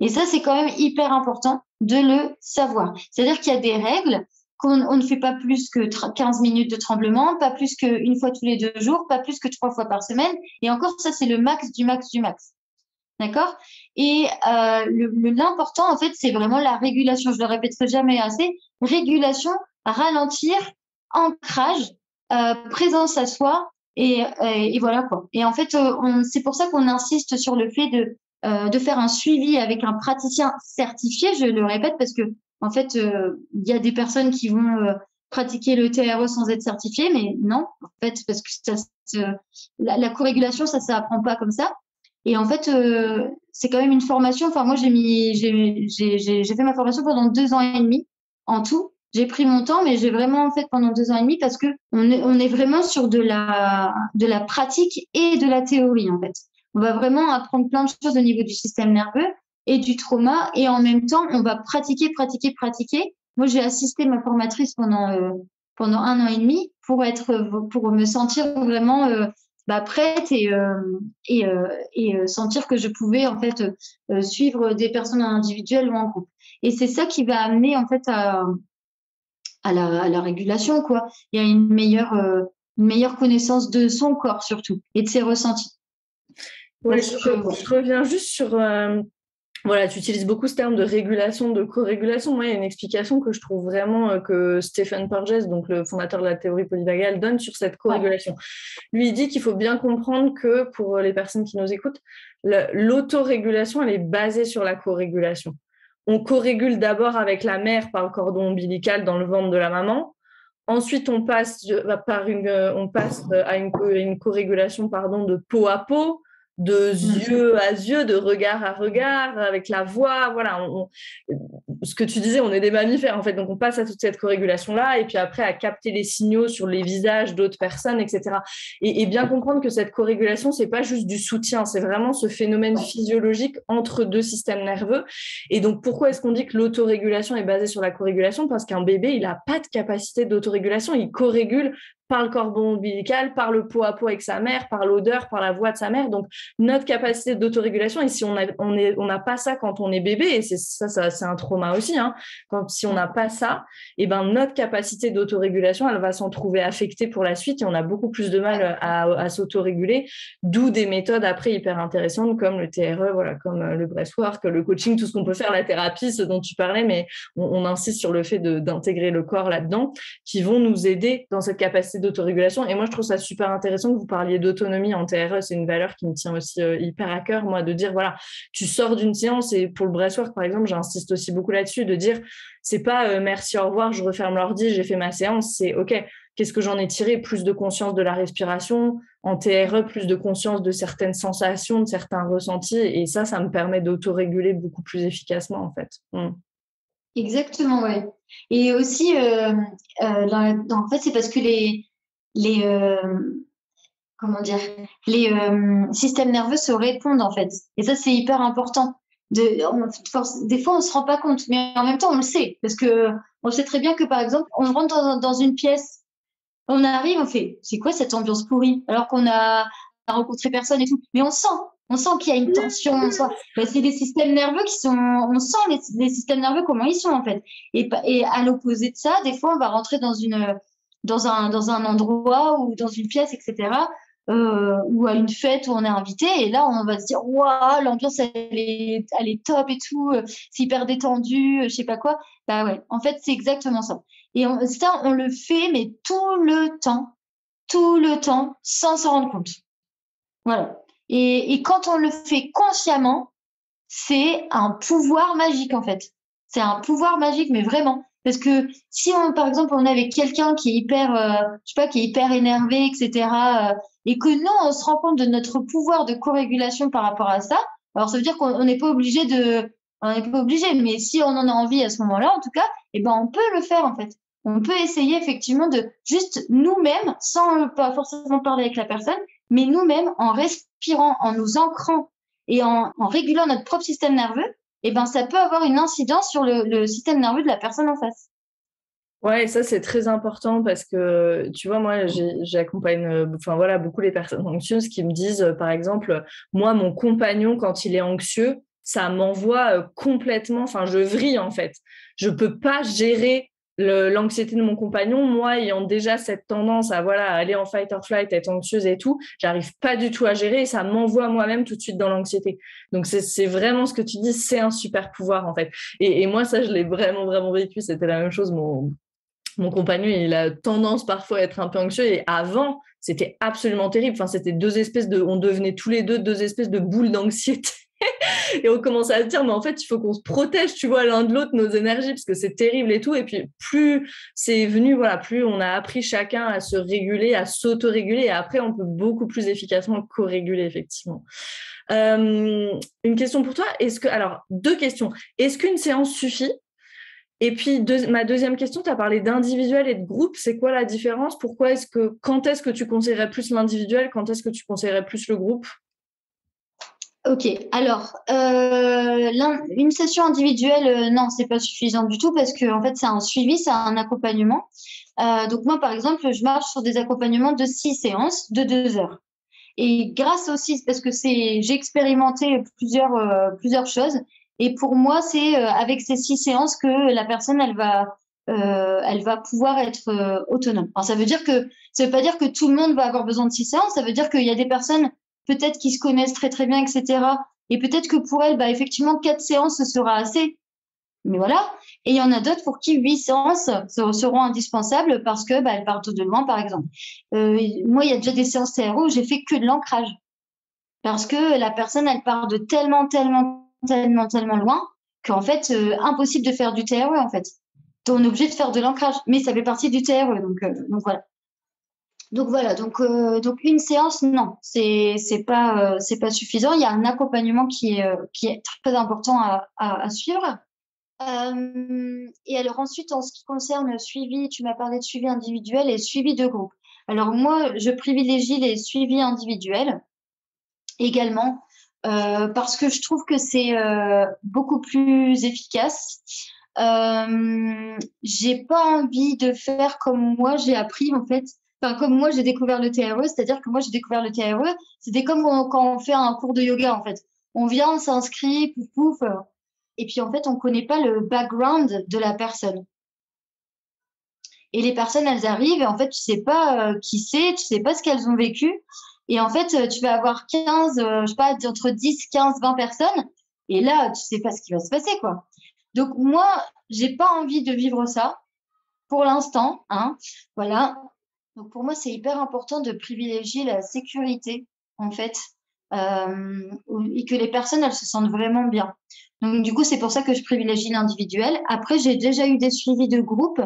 Et ça, c'est quand même hyper important de le savoir. C'est-à-dire qu'il y a des règles, qu'on ne fait pas plus que 15 minutes de tremblement, pas plus qu'une fois tous les 2 jours, pas plus que 3 fois par semaine. Et encore, ça, c'est le max du max du max. D'accord? Et l'important, en fait, c'est vraiment la régulation. Je le répéterai jamais assez. Régulation, ralentir, ancrage, présence à soi, et voilà quoi. Et en fait, c'est pour ça qu'on insiste sur le fait de faire un suivi avec un praticien certifié. Je le répète parce que en fait, il y a des personnes qui vont pratiquer le TRE sans être certifiées, mais non, en fait, parce que la co-régulation, ça s'apprend pas comme ça. Et en fait, c'est quand même une formation. Enfin, moi, j'ai fait ma formation pendant 2 ans et demi en tout. J'ai pris mon temps, mais j'ai vraiment fait pendant 2 ans et demi parce que on est vraiment sur de la pratique et de la théorie, en fait. On va vraiment apprendre plein de choses au niveau du système nerveux et du trauma. Et en même temps, on va pratiquer moi, j'ai assisté ma formatrice pendant 1 an et demi pour me sentir vraiment prête et sentir que je pouvais en fait suivre des personnes individuelles ou en groupe. Et c'est ça qui va amener en fait à la régulation, quoi. Il y a une meilleure connaissance de son corps surtout et de ses ressentis. Ouais, je reviens juste sur voilà, tu utilises beaucoup ce terme de régulation, de co-régulation. Moi, il y a une explication que je trouve vraiment que Stephen Porges, donc le fondateur de la théorie polyvagale, donne sur cette co-régulation. Lui, il dit qu'il faut bien comprendre que pour les personnes qui nous écoutent, l'autorégulation, elle est basée sur la co-régulation. On co-régule d'abord avec la mère par le cordon ombilical dans le ventre de la maman. Ensuite, on passe à une co-régulation de peau à peau, de yeux à yeux, de regard à regard, avec la voix. Voilà, ce que tu disais, on est des mammifères en fait, donc on passe à toute cette corrégulation-là, et puis après à capter les signaux sur les visages d'autres personnes, etc. Et bien comprendre que cette corrégulation, c'est pas juste du soutien, c'est vraiment ce phénomène physiologique entre deux systèmes nerveux. Et donc, pourquoi est-ce qu'on dit que l'autorégulation est basée sur la corrégulation? Parce qu'un bébé, il n'a pas de capacité d'autorégulation, il corrégule par le cordon ombilical, par le peau à peau avec sa mère, par l'odeur, par la voix de sa mère. Donc, notre capacité d'autorégulation, et si on n'a pas ça quand on est bébé, et c'est un trauma aussi, hein, si on n'a pas ça, et ben notre capacité d'autorégulation, elle va s'en trouver affectée pour la suite, et on a beaucoup plus de mal à s'autoréguler, d'où des méthodes après hyper intéressantes comme le TRE, voilà, comme le breathwork, le coaching, tout ce qu'on peut faire, la thérapie, ce dont tu parlais, mais on insiste sur le fait d'intégrer le corps là-dedans, qui vont nous aider dans cette capacité d'autorégulation. Et moi, je trouve ça super intéressant que vous parliez d'autonomie en TRE. C'est une valeur qui me tient aussi hyper à cœur, moi, de dire, voilà, tu sors d'une séance, et pour le breathwork, par exemple, j'insiste aussi beaucoup là-dessus, de dire, c'est pas merci, au revoir, je referme l'ordi, j'ai fait ma séance, c'est OK, qu'est-ce que j'en ai tiré? Plus de conscience de la respiration, en TRE, plus de conscience de certaines sensations, de certains ressentis, et ça me permet d'autoréguler beaucoup plus efficacement, en fait. Exactement, ouais. Et aussi, en fait, c'est parce que les comment dire, les systèmes nerveux se répondent, en fait. Et ça, c'est hyper important. Des fois, on se rend pas compte, mais en même temps, on le sait. Parce que on sait très bien que, par exemple, on rentre dans une pièce, on arrive, on fait, c'est quoi cette ambiance pourrie? Alors qu'on a rencontré personne et tout. Mais on sent qu'il y a une tension. C'est des systèmes nerveux on sent les systèmes nerveux, comment ils sont, en fait. Et à l'opposé de ça, des fois, on va rentrer dans un endroit ou dans une pièce, etc., ou à une fête où on est invité, et là on va se dire waouh, l'ambiance elle est top et tout, c'est hyper détendu, je sais pas quoi. Bah ouais, en fait c'est exactement ça. Et ça on le fait mais tout le temps sans s'en rendre compte. Voilà. Et quand on le fait consciemment, c'est un pouvoir magique en fait. C'est un pouvoir magique, mais vraiment. Parce que si par exemple, on est avec quelqu'un qui est hyper, je sais pas, qui est hyper énervé, etc., et que nous, on se rend compte de notre pouvoir de co-régulation par rapport à ça, alors ça veut dire qu'on n'est pas obligé mais si on en a envie à ce moment-là, en tout cas, eh ben, on peut le faire, en fait. On peut essayer effectivement de juste nous-mêmes, sans pas forcément parler avec la personne, mais nous-mêmes, en respirant, en nous ancrant et en régulant notre propre système nerveux, eh ben, ça peut avoir une incidence sur le système nerveux de la personne en face. Ouais, ça c'est très important parce que tu vois, moi j'accompagne beaucoup les personnes anxieuses qui me disent par exemple, moi mon compagnon quand il est anxieux, ça m'envoie complètement, enfin je vrille en fait. Je peux pas gérer l'anxiété de mon compagnon, moi ayant déjà cette tendance à aller en fight or flight, être anxieuse et tout, j'arrive pas du tout à gérer et ça m'envoie moi-même tout de suite dans l'anxiété. Donc c'est vraiment ce que tu dis, c'est un super pouvoir en fait. Et moi ça je l'ai vraiment vraiment vécu, c'était la même chose. Mon compagnon, il a tendance parfois à être un peu anxieux, et avant, c'était absolument terrible. Enfin, c'était on devenait tous les deux espèces de boules d'anxiété. Et on commençait à se dire, mais en fait, il faut qu'on se protège, tu vois, l'un de l'autre, nos énergies, parce que c'est terrible et tout. Et puis, plus c'est venu, plus on a appris chacun à se réguler, à s'auto-réguler. Et après, on peut beaucoup plus efficacement co-réguler, effectivement. Une question pour toi. Alors, deux questions. Est-ce qu'une séance suffit? Et puis, ma deuxième question, tu as parlé d'individuel et de groupe. C'est quoi la différence? Quand est-ce que tu conseillerais plus l'individuel? Quand est-ce que tu conseillerais plus le groupe? Ok, alors une session individuelle, non, c'est pas suffisant du tout parce que en fait c'est un suivi, c'est un accompagnement. Donc moi par exemple, je marche sur des accompagnements de 6 séances de 2 heures. Et grâce aussi, parce que j'ai expérimenté plusieurs choses. Et pour moi, c'est avec ces 6 séances que la personne, elle va pouvoir être autonome. Alors, ça veut pas dire que tout le monde va avoir besoin de 6 séances. Ça veut dire qu'il y a des personnes peut-être qui se connaissent très très bien, etc. Et peut-être que pour elles, bah, effectivement, 4 séances, ce sera assez. Mais voilà. Et il y en a d'autres pour qui 8 séances seront indispensables parce que bah, elles partent de loin, par exemple. Moi, il y a déjà des séances TRO où j'ai fait que de l'ancrage parce que la personne, elle part de tellement, tellement, tellement, tellement loin qu'en fait, impossible de faire du TRE, en fait. Donc, on est obligé de faire de l'ancrage, mais ça fait partie du TRE, donc voilà. Donc une séance, non, c'est pas suffisant. Il y a un accompagnement qui est très important à suivre. Et alors ensuite, en ce qui concerne le suivi, tu m'as parlé de suivi individuel et suivi de groupe. Alors moi, je privilégie les suivis individuels également parce que je trouve que c'est beaucoup plus efficace. J'ai pas envie de faire comme moi j'ai appris en fait. Enfin, comme moi j'ai découvert le TRE, c'est-à-dire que moi j'ai découvert le TRE, c'était comme quand on fait un cours de yoga en fait. On vient, on s'inscrit, pouf pouf, et puis en fait on connaît pas le background de la personne. Et les personnes, elles arrivent et en fait tu sais pas qui c'est, tu sais pas ce qu'elles ont vécu. Et en fait, tu vas avoir 15, je sais pas, entre 10, 15, 20 personnes. Et là, tu sais pas ce qui va se passer, quoi. Donc, moi, j'ai pas envie de vivre ça pour l'instant, hein. Voilà. Donc, pour moi, c'est hyper important de privilégier la sécurité, en fait, et que les personnes, elles se sentent vraiment bien. Donc, du coup, c'est pour ça que je privilégie l'individuel. Après, j'ai déjà eu des suivis de groupe,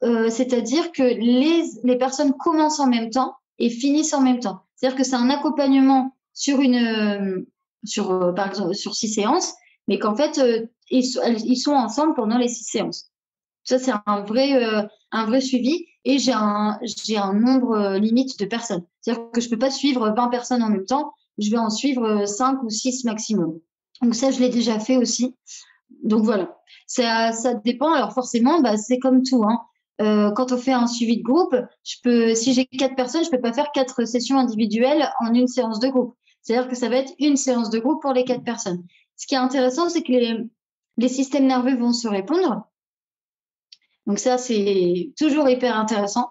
c'est-à-dire que les personnes commencent en même temps et finissent en même temps. C'est-à-dire que c'est un accompagnement par exemple, sur 6 séances, mais qu'en fait, ils sont ensemble pendant les 6 séances. Ça, c'est un vrai suivi et j'ai un nombre limite de personnes. C'est-à-dire que je peux pas suivre 20 personnes en même temps, je vais en suivre 5 ou 6 maximum. Donc ça, je l'ai déjà fait aussi. Donc voilà, ça dépend. Alors forcément, bah, c'est comme tout, hein. Quand on fait un suivi de groupe, si j'ai 4 personnes, je peux pas faire 4 sessions individuelles en une séance de groupe. C'est-à-dire que ça va être une séance de groupe pour les 4 personnes. Ce qui est intéressant, c'est que les systèmes nerveux vont se répondre. Donc ça, c'est toujours hyper intéressant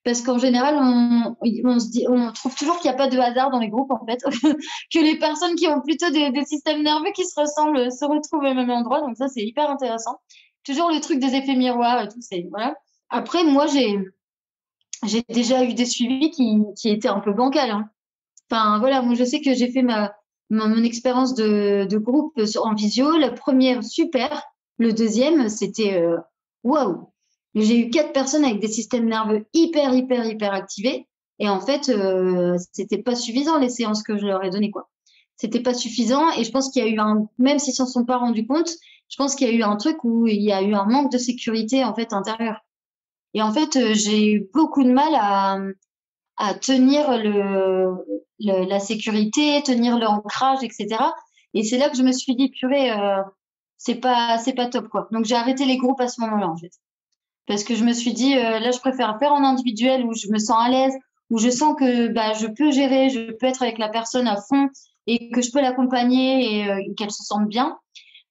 parce qu'en général, on trouve toujours qu'il n'y a pas de hasard dans les groupes, en fait, que les personnes qui ont plutôt des systèmes nerveux qui se ressemblent se retrouvent au même endroit. Donc ça, c'est hyper intéressant. Toujours le truc des effets miroirs et tout, voilà. Après, moi, j'ai déjà eu des suivis qui étaient un peu bancals, hein. Enfin, voilà, moi, je sais que j'ai fait mon expérience de groupe en visio. La première, super. Le deuxième, c'était waouh. J'ai eu 4 personnes avec des systèmes nerveux hyper, hyper, hyper activés. Et en fait, c'était pas suffisant les séances que je leur ai données, quoi. C'était pas suffisant. Et je pense qu'il y a eu même s'ils s'en sont pas rendus compte, je pense qu'il y a eu un truc où il y a eu un manque de sécurité, en fait, intérieure. Et en fait, j'ai eu beaucoup de mal à tenir la sécurité, tenir l'ancrage, etc. Et c'est là que je me suis dit, purée, c'est pas top, quoi. Donc, j'ai arrêté les groupes à ce moment-là, en fait. Parce que je me suis dit, là, je préfère faire en individuel où je me sens à l'aise, où je sens que bah, je peux gérer, je peux être avec la personne à fond et que je peux l'accompagner et qu'elle se sente bien.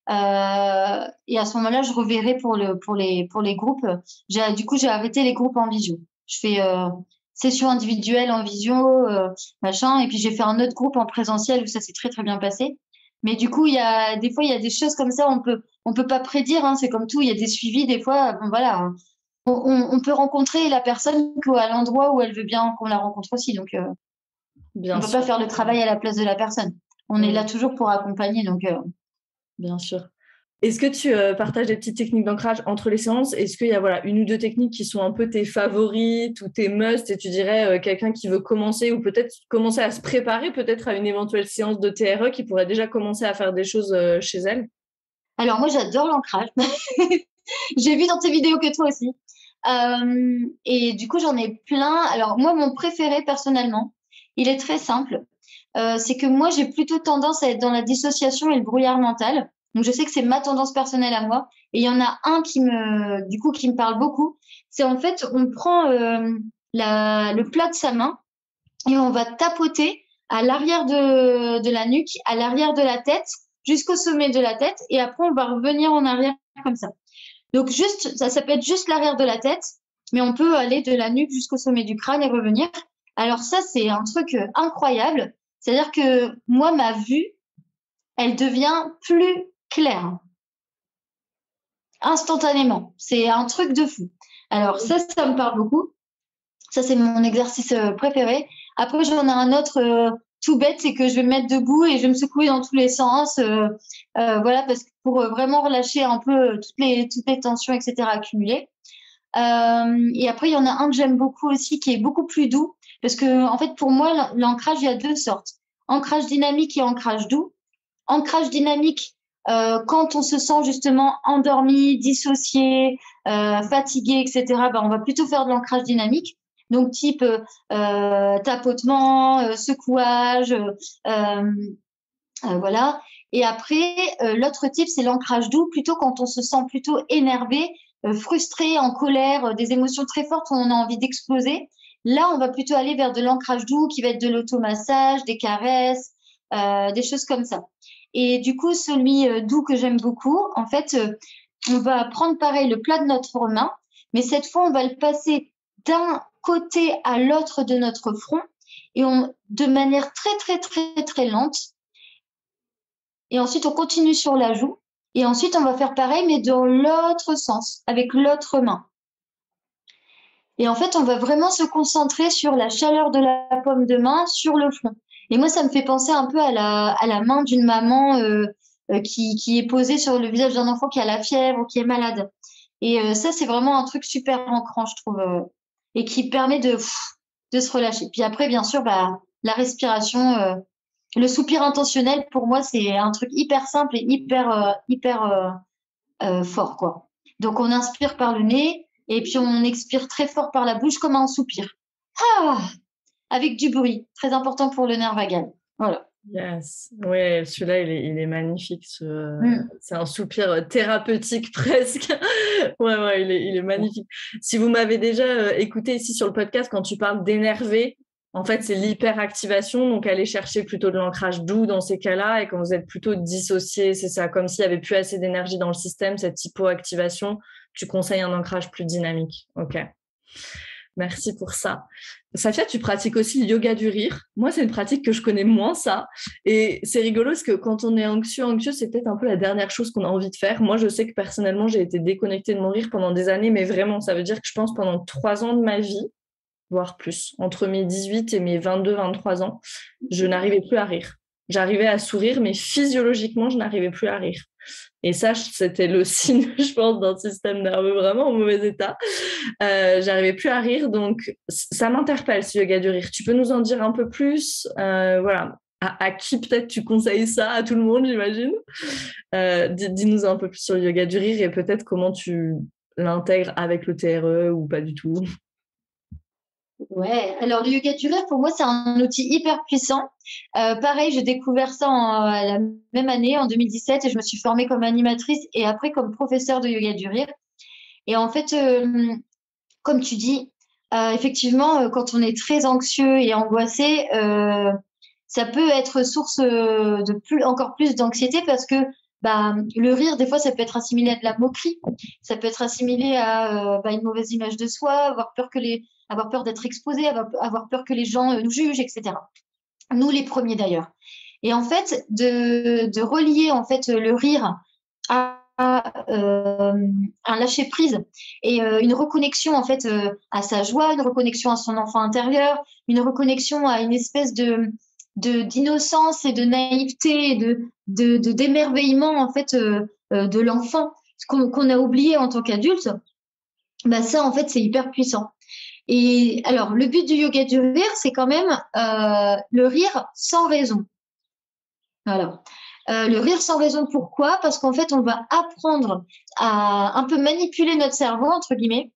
Et à ce moment-là, je reverrai pour les groupes. Du coup, j'ai arrêté les groupes en visio. Je fais session individuelle en visio, machin, et puis j'ai fait un autre groupe en présentiel où ça s'est très très bien passé. Mais du coup, des fois, il y a des choses comme ça, on peut pas prédire, hein, c'est comme tout, il y a des suivis, des fois, bon, voilà, on peut rencontrer la personne à l'endroit où elle veut bien qu'on la rencontre aussi. Donc, Bien on peut sûr. pas faire le travail à la place de la personne. On est là toujours pour accompagner, donc. Bien sûr. Est-ce que tu partages des petites techniques d'ancrage entre les séances? Est-ce qu'il y a voilà, une ou deux techniques qui sont un peu tes favorites ou tes musts et tu dirais quelqu'un qui veut commencer ou peut-être commencer à se préparer peut-être à une éventuelle séance de TRE qui pourrait déjà commencer à faire des choses chez elle? Alors moi j'adore l'ancrage. J'ai vu dans tes vidéos que toi aussi. Et du coup j'en ai plein. Alors moi mon préféré personnellement, il est très simple. C'est que moi, j'ai plutôt tendance à être dans la dissociation et le brouillard mental. Donc, je sais que c'est ma tendance personnelle à moi. Et il y en a un qui me parle beaucoup. C'est en fait, on prend le plat de sa main et on va tapoter à l'arrière de la nuque, à l'arrière de la tête, jusqu'au sommet de la tête. Et après, on va revenir en arrière comme ça. Donc, juste, ça peut être juste l'arrière de la tête, mais on peut aller de la nuque jusqu'au sommet du crâne et revenir. Alors ça, c'est un truc incroyable. C'est-à-dire que moi, ma vue, elle devient plus claire instantanément. C'est un truc de fou. Alors ça me parle beaucoup. Ça, c'est mon exercice préféré. Après, j'en ai un autre tout bête, c'est que je vais me mettre debout et je vais me secouer dans tous les sens. Voilà, parce que pour vraiment relâcher un peu toutes les tensions, etc. accumulées. Et après, il y en a un que j'aime beaucoup aussi, qui est beaucoup plus doux. Parce que, en fait, pour moi, l'ancrage, il y a deux sortes. Ancrage dynamique et ancrage doux. Ancrage dynamique, quand on se sent justement endormi, dissocié, fatigué, etc., ben, on va plutôt faire de l'ancrage dynamique. Donc, type tapotement, secouage, voilà. Et après, l'autre type, c'est l'ancrage doux, plutôt quand on se sent plutôt énervé, frustré, en colère, des émotions très fortes où on a envie d'exploser. Là, on va plutôt aller vers de l'ancrage doux qui va être de l'automassage, des caresses, des choses comme ça. Et du coup, celui doux que j'aime beaucoup, en fait, on va prendre pareil le plat de notre main, mais cette fois, on va le passer d'un côté à l'autre de notre front et de manière très, très, très, très lente. Et ensuite, on continue sur la joue. Et ensuite, on va faire pareil, mais dans l'autre sens, avec l'autre main. Et en fait, on va vraiment se concentrer sur la chaleur de la paume de main sur le front. Et moi, ça me fait penser un peu à la main d'une maman qui est posée sur le visage d'un enfant qui a la fièvre ou qui est malade. Et ça, c'est vraiment un truc super ancrant, je trouve, et qui permet de se relâcher. Puis après, bien sûr, bah, la respiration, le soupir intentionnel, pour moi, c'est un truc hyper simple et hyper fort, quoi. Donc, on inspire par le nez et puis on expire très fort par la bouche comme un soupir. Ah, avec du bruit, très important pour le nerf vagal. Voilà. Yes. Ouais, celui-là, il est magnifique. C'est un soupir thérapeutique presque. Ouais, il est magnifique. Si vous m'avez déjà écouté ici sur le podcast, quand tu parles d'énerver, en fait, c'est l'hyperactivation. Donc, aller chercher plutôt de l'ancrage doux dans ces cas-là. Et quand vous êtes plutôt dissocié, c'est ça, comme s'il n'y avait plus assez d'énergie dans le système, cette hypoactivation, tu conseilles un ancrage plus dynamique. OK. Merci pour ça. Safia, tu pratiques aussi le yoga du rire. Moi, c'est une pratique que je connais moins, ça. Et c'est rigolo parce que quand on est anxieux, c'est peut-être un peu la dernière chose qu'on a envie de faire. Moi, je sais que personnellement, j'ai été déconnectée de mon rire pendant des années, mais vraiment, ça veut dire que je pense pendant 3 ans de ma vie, voire plus, entre mes 18 et mes 22-23 ans, je n'arrivais plus à rire. J'arrivais à sourire, mais physiologiquement, je n'arrivais plus à rire. Et ça, c'était le signe, je pense, d'un système nerveux vraiment en mauvais état. J'arrivais plus à rire, donc ça m'interpelle, ce yoga du rire. Tu peux nous en dire un peu plus? Voilà. À qui peut-être tu conseilles ça? À tout le monde, j'imagine. Dis-nous un peu plus sur le yoga du rire et peut-être comment tu l'intègres avec le TRE ou pas du tout. Ouais, alors le yoga du rire, pour moi, c'est un outil hyper puissant. Pareil, j'ai découvert ça la même année, en 2017, et je me suis formée comme animatrice et après comme professeure de yoga du rire. Et en fait, comme tu dis, effectivement, quand on est très anxieux et angoissé, ça peut être source encore plus d'anxiété parce que bah, le rire, des fois, ça peut être assimilé à de la moquerie, ça peut être assimilé à une mauvaise image de soi, avoir peur d'être exposé, avoir peur que les gens nous jugent, etc. Nous, les premiers d'ailleurs. Et en fait, de relier en fait le rire à un lâcher prise et une reconnexion en fait à sa joie, une reconnexion à son enfant intérieur, une reconnexion à une espèce d'innocence et de naïveté et d'émerveillement en fait de l'enfant qu'on a oublié en tant qu'adulte. Bah ça en fait c'est hyper puissant. Et alors le but du yoga du rire c'est quand même le rire sans raison. Voilà. Le rire sans raison, pourquoi? Parce qu'en fait, on va apprendre à un peu manipuler notre cerveau, entre guillemets,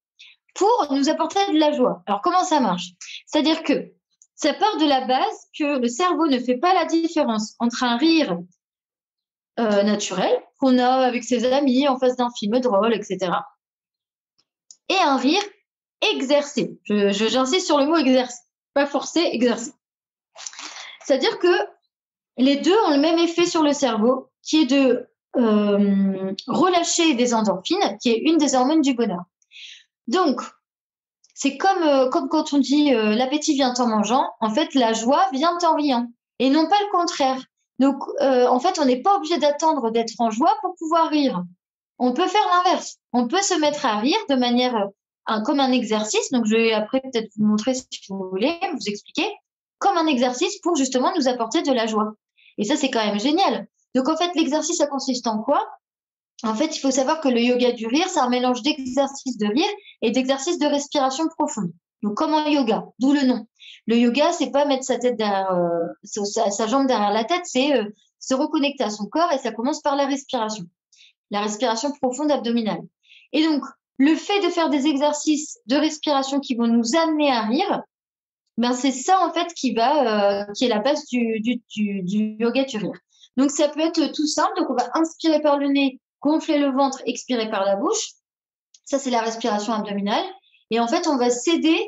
pour nous apporter de la joie. Alors, comment ça marche? C'est-à-dire que ça part de la base que le cerveau ne fait pas la différence entre un rire naturel qu'on a avec ses amis en face d'un film drôle, etc. et un rire exercé. J'insiste sur le mot exercé, pas forcé, exercé. C'est-à-dire que les deux ont le même effet sur le cerveau, qui est de relâcher des endorphines, qui est une des hormones du bonheur. Donc, c'est comme quand on dit l'appétit vient en mangeant, en fait, la joie vient en riant, et non pas le contraire. Donc, en fait, on n'est pas obligé d'attendre d'être en joie pour pouvoir rire. On peut faire l'inverse. On peut se mettre à rire de manière comme un exercice. Donc, je vais après peut-être vous montrer si vous voulez, vous expliquer, comme un exercice pour justement nous apporter de la joie. Et ça, c'est quand même génial. Donc, en fait, l'exercice, ça consiste en quoi? En fait, il faut savoir que le yoga du rire, c'est un mélange d'exercices de rire et d'exercices de respiration profonde. Donc, comme en yoga, d'où le nom. Le yoga, c'est pas mettre sa tête derrière, sa jambe derrière la tête, c'est se reconnecter à son corps et ça commence par la respiration profonde abdominale. Et donc, le fait de faire des exercices de respiration qui vont nous amener à rire, ben c'est ça en fait qui est la base du yoga du rire. Donc, ça peut être tout simple. Donc, on va inspirer par le nez, gonfler le ventre, expirer par la bouche. Ça, c'est la respiration abdominale. Et en fait, on va s'aider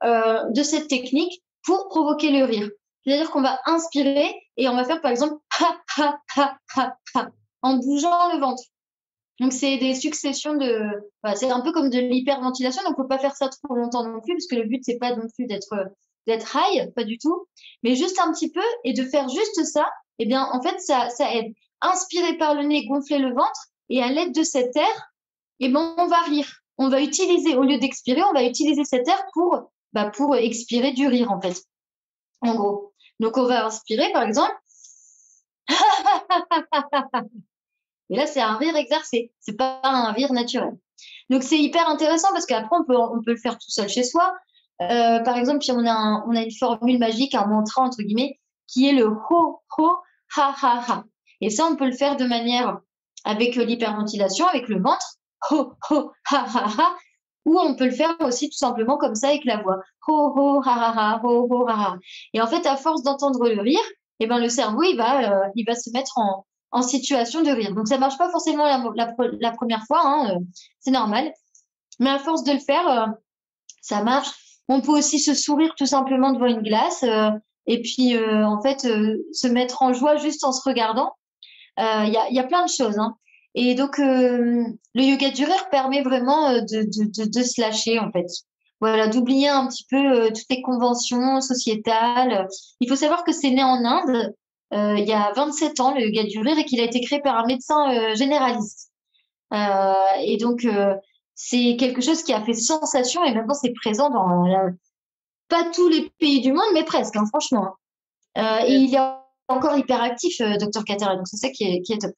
de cette technique pour provoquer le rire. C'est-à-dire qu'on va inspirer et on va faire par exemple ha ha ha ha ha en bougeant le ventre. Donc, c'est des successions de... Voilà, c'est un peu comme de l'hyperventilation, donc il ne faut pas faire ça trop longtemps non plus, parce que le but, c'est pas non plus d'être high, pas du tout, mais juste un petit peu, et de faire juste ça, eh bien, en fait, ça aide. Inspirer par le nez, gonfler le ventre, et à l'aide de cet air, eh ben, on va rire. On va utiliser, au lieu d'expirer, on va utiliser cet air pour expirer du rire, en fait. En gros. Donc, on va inspirer, par exemple. Et là, c'est un rire exercé. C'est pas un rire naturel. Donc, c'est hyper intéressant parce qu'après, on peut le faire tout seul chez soi. Par exemple, puis on a une formule magique, un mantra, entre guillemets, qui est le ho, ho, ha, ha, ha. Et ça, on peut le faire de manière avec l'hyperventilation, avec le ventre, ho, ho, ha, ha, ha. Ou on peut le faire aussi tout simplement comme ça avec la voix. Ho, ho, ha, ha, ha, ho, ho, ha, ha. Et en fait, à force d'entendre le rire, eh ben, le cerveau, il va se mettre en situation de rire. Donc, ça marche pas forcément la première fois, hein, c'est normal. Mais à force de le faire, ça marche. On peut aussi se sourire tout simplement devant une glace et puis, en fait, se mettre en joie juste en se regardant. Il y a plein de choses, hein. Et donc, le yoga du rire permet vraiment de se lâcher, en fait. Voilà, d'oublier un petit peu toutes les conventions sociétales. Il faut savoir que c'est né en Inde il y a 27 ans, le yoga du rire, et qu'il a été créé par un médecin généraliste. Et donc, c'est quelque chose qui a fait sensation et maintenant c'est présent dans pas tous les pays du monde, mais presque, hein, franchement. Et il est encore hyper actif, Dr Kater, donc c'est ça qui est top.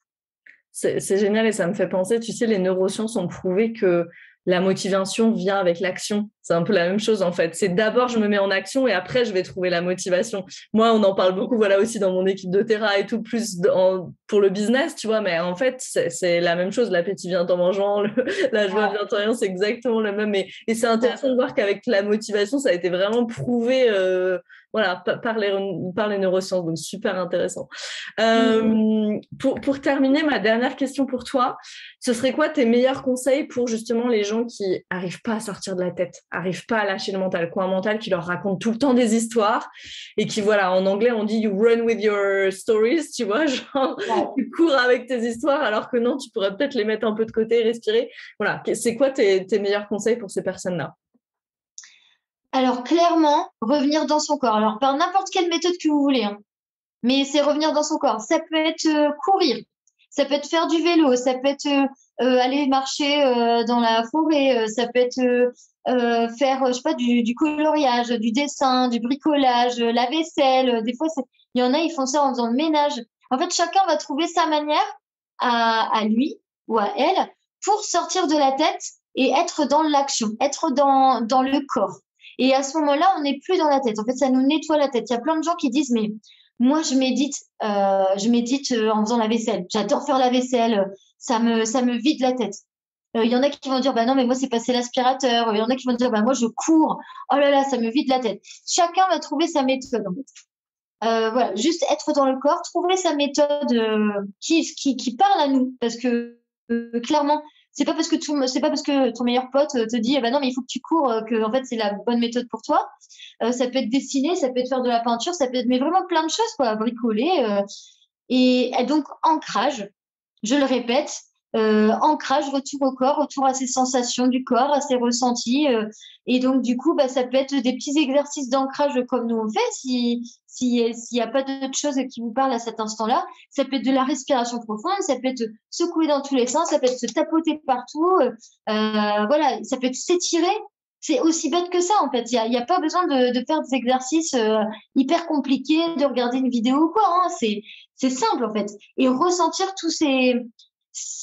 C'est génial et ça me fait penser, tu sais, les neurosciences ont prouvé que la motivation vient avec l'action. C'est un peu la même chose en fait. C'est d'abord je me mets en action et après je vais trouver la motivation. Moi, on en parle beaucoup, voilà, aussi dans mon équipe de Terra et tout, plus pour le business, tu vois, mais en fait, c'est la même chose. L'appétit vient en mangeant, la joie vient en rien, c'est exactement le même. Et c'est intéressant de voir qu'avec la motivation, ça a été vraiment prouvé voilà, par les neurosciences, donc super intéressant. Pour terminer, ma dernière question pour toi, ce serait quoi tes meilleurs conseils pour justement les gens qui n'arrivent pas à sortir de la tête, n'arrivent pas à lâcher le mental, coin mental, qui leur raconte tout le temps des histoires et qui, voilà, en anglais, on dit « you run with your stories », tu vois, genre, tu cours avec tes histoires alors que non, tu pourrais peut-être les mettre un peu de côté, respirer. Voilà, c'est quoi tes meilleurs conseils pour ces personnes-là? Alors, clairement, revenir dans son corps. Alors, par n'importe quelle méthode que vous voulez, hein. Mais c'est revenir dans son corps. Ça peut être courir, ça peut être faire du vélo, ça peut être aller marcher dans la forêt, ça peut être faire, je sais pas, du coloriage, du dessin, du bricolage, la vaisselle. Des fois, il y en a, ils font ça en faisant le ménage. En fait, chacun va trouver sa manière à lui ou à elle pour sortir de la tête et être dans l'action, être dans le corps. Et à ce moment-là, on n'est plus dans la tête. En fait, ça nous nettoie la tête. Il y a plein de gens qui disent, mais moi, je médite en faisant la vaisselle. J'adore faire la vaisselle. Ça me vide la tête. Il y en a qui vont dire, bah non, mais moi, c'est passer l'aspirateur. Il y en a qui vont dire, bah moi, je cours. Oh là là, ça me vide la tête. Chacun va trouver sa méthode, en fait. Voilà, juste être dans le corps, trouver sa méthode qui parle à nous. Parce que clairement, c'est pas parce que ton meilleur pote te dit, bah non, mais il faut que tu cours, que en fait, c'est la bonne méthode pour toi. Ça peut être dessiner, ça peut être faire de la peinture, ça peut être mais vraiment plein de choses, quoi, bricoler. Et donc, ancrage, je le répète, ancrage, retour au corps, retour à ses sensations du corps, à ses ressentis. Et donc, du coup, bah, ça peut être des petits exercices d'ancrage comme nous on fait, s'il n'y a pas d'autre chose qui vous parle à cet instant-là. Ça peut être de la respiration profonde, ça peut être secouer dans tous les sens, ça peut être se tapoter partout. Voilà, ça peut être s'étirer. C'est aussi bête que ça, en fait. Il y a pas besoin de faire des exercices hyper compliqués, de regarder une vidéo ou quoi. Hein. C'est simple, en fait. Et ressentir tous ces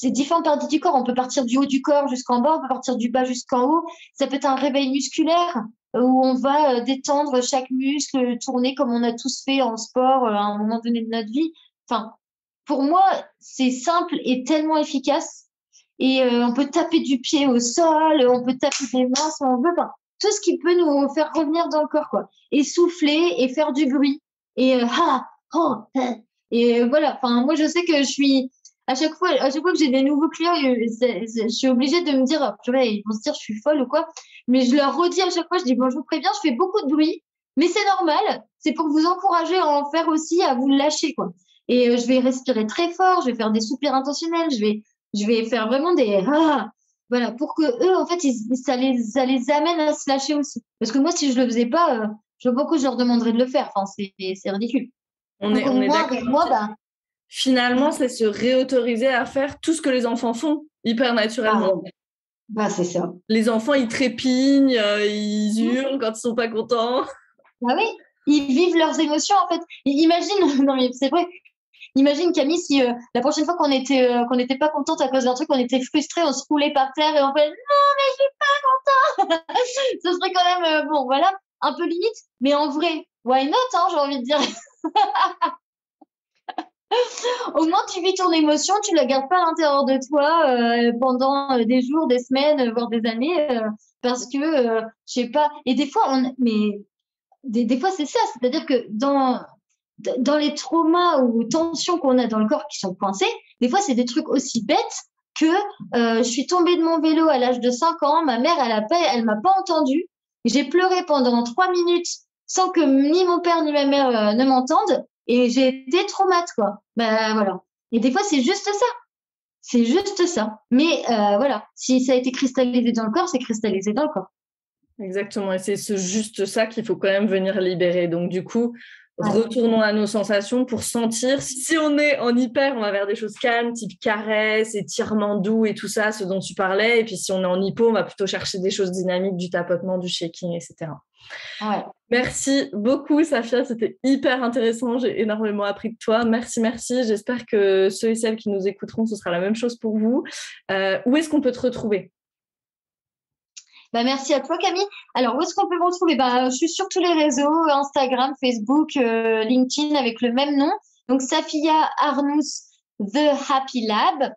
différentes parties du corps. On peut partir du haut du corps jusqu'en bas, on peut partir du bas jusqu'en haut. Ça peut être un réveil musculaire où on va détendre chaque muscle, tourner comme on a tous fait en sport à un moment donné de notre vie. Enfin, pour moi, c'est simple et tellement efficace. Et on peut taper du pied au sol, on peut taper des mains si on veut. Enfin, tout ce qui peut nous faire revenir dans le corps, quoi. Et souffler et faire du bruit. Et et voilà. Enfin, moi, je sais que je suis à chaque fois que j'ai des nouveaux clients, je suis obligée de me dire, oh, purée, ils vont se dire je suis folle ou quoi. Mais je leur redis à chaque fois, je dis bon, je vous préviens, je fais beaucoup de bruit, mais c'est normal. C'est pour vous encourager à en faire aussi, à vous lâcher, quoi. Et je vais respirer très fort, je vais faire des soupirs intentionnels, je vais faire vraiment des voilà, pour que eux, en fait, ça les amène à se lâcher aussi. Parce que moi, si je le faisais pas, je vois pas pourquoi je leur demanderais de le faire. Enfin, c'est ridicule. On est d'accord. Avec moi, bah, finalement, c'est se réautoriser à faire tout ce que les enfants font hyper naturellement. Bah, c'est ça. Les enfants, ils trépignent, ils hurlent quand ils sont pas contents. Bah oui, ils vivent leurs émotions, en fait. Imagine, non mais c'est vrai, imagine Camille si la prochaine fois qu'on n'était pas contente à cause d'un truc, on était frustré, on se roulait par terre et on fait non mais je suis pas content. Ce serait quand même bon voilà un peu limite, mais en vrai why not hein, j'ai envie de dire. Au moins tu vis ton émotion, tu la gardes pas à l'intérieur de toi pendant des jours, des semaines, voire des années, parce que je sais pas. Et des fois des fois c'est ça, c'est-à-dire que dans les traumas ou tensions qu'on a dans le corps qui sont coincés, des fois, c'est des trucs aussi bêtes que je suis tombée de mon vélo à l'âge de 5 ans, ma mère, elle m'a pas entendue. J'ai pleuré pendant 3 minutes sans que ni mon père ni ma mère ne m'entendent et j'ai été traumate, quoi. Ben voilà. Et des fois, c'est juste ça. C'est juste ça. Mais voilà, si ça a été cristallisé dans le corps, c'est cristallisé dans le corps. Exactement. Et c'est juste ça qu'il faut quand même venir libérer. Donc, du coup, retournons à nos sensations pour sentir. Si on est en hyper, on va vers des choses calmes, type caresse, étirement doux et tout ça, ce dont tu parlais. Et puis si on est en hypo, on va plutôt chercher des choses dynamiques, du tapotement, du shaking, etc. Ouais. Merci beaucoup, Safia. C'était hyper intéressant. J'ai énormément appris de toi. Merci, merci. J'espère que ceux et celles qui nous écouteront, ce sera la même chose pour vous. Où est-ce qu'on peut te retrouver ? Bah, merci à toi, Camille. Alors, où est-ce qu'on peut me retrouver? Bah, je suis sur tous les réseaux, Instagram, Facebook, LinkedIn avec le même nom. Donc, Safia Arnous, The Happy Lab.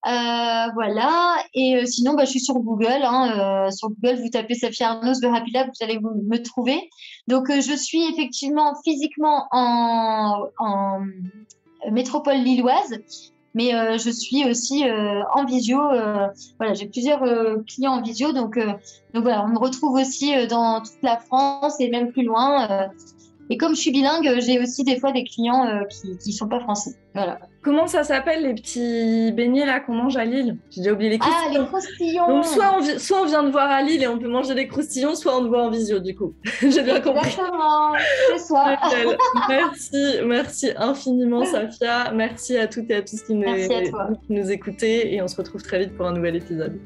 Voilà. Et sinon, bah, je suis sur Google. Hein, sur Google, vous tapez Safia Arnous, The Happy Lab, vous allez me trouver. Donc, je suis effectivement physiquement en métropole lilloise. Mais je suis aussi en visio. Voilà, j'ai plusieurs clients en visio. Donc voilà, on me retrouve aussi dans toute la France et même plus loin. Et comme je suis bilingue, j'ai aussi des fois des clients qui sont pas français. Voilà. Comment ça s'appelle les petits beignets là qu'on mange à Lille? J'ai déjà oublié les croustillons. Ah, les croustillons. Donc soit on vient de voir à Lille et on peut manger des croustillons, soit on te voit en visio du coup. J'ai bien compris. Exactement, c'est ça. Merci infiniment Safia. Merci à toutes et à tous qui nous écoutaient et on se retrouve très vite pour un nouvel épisode.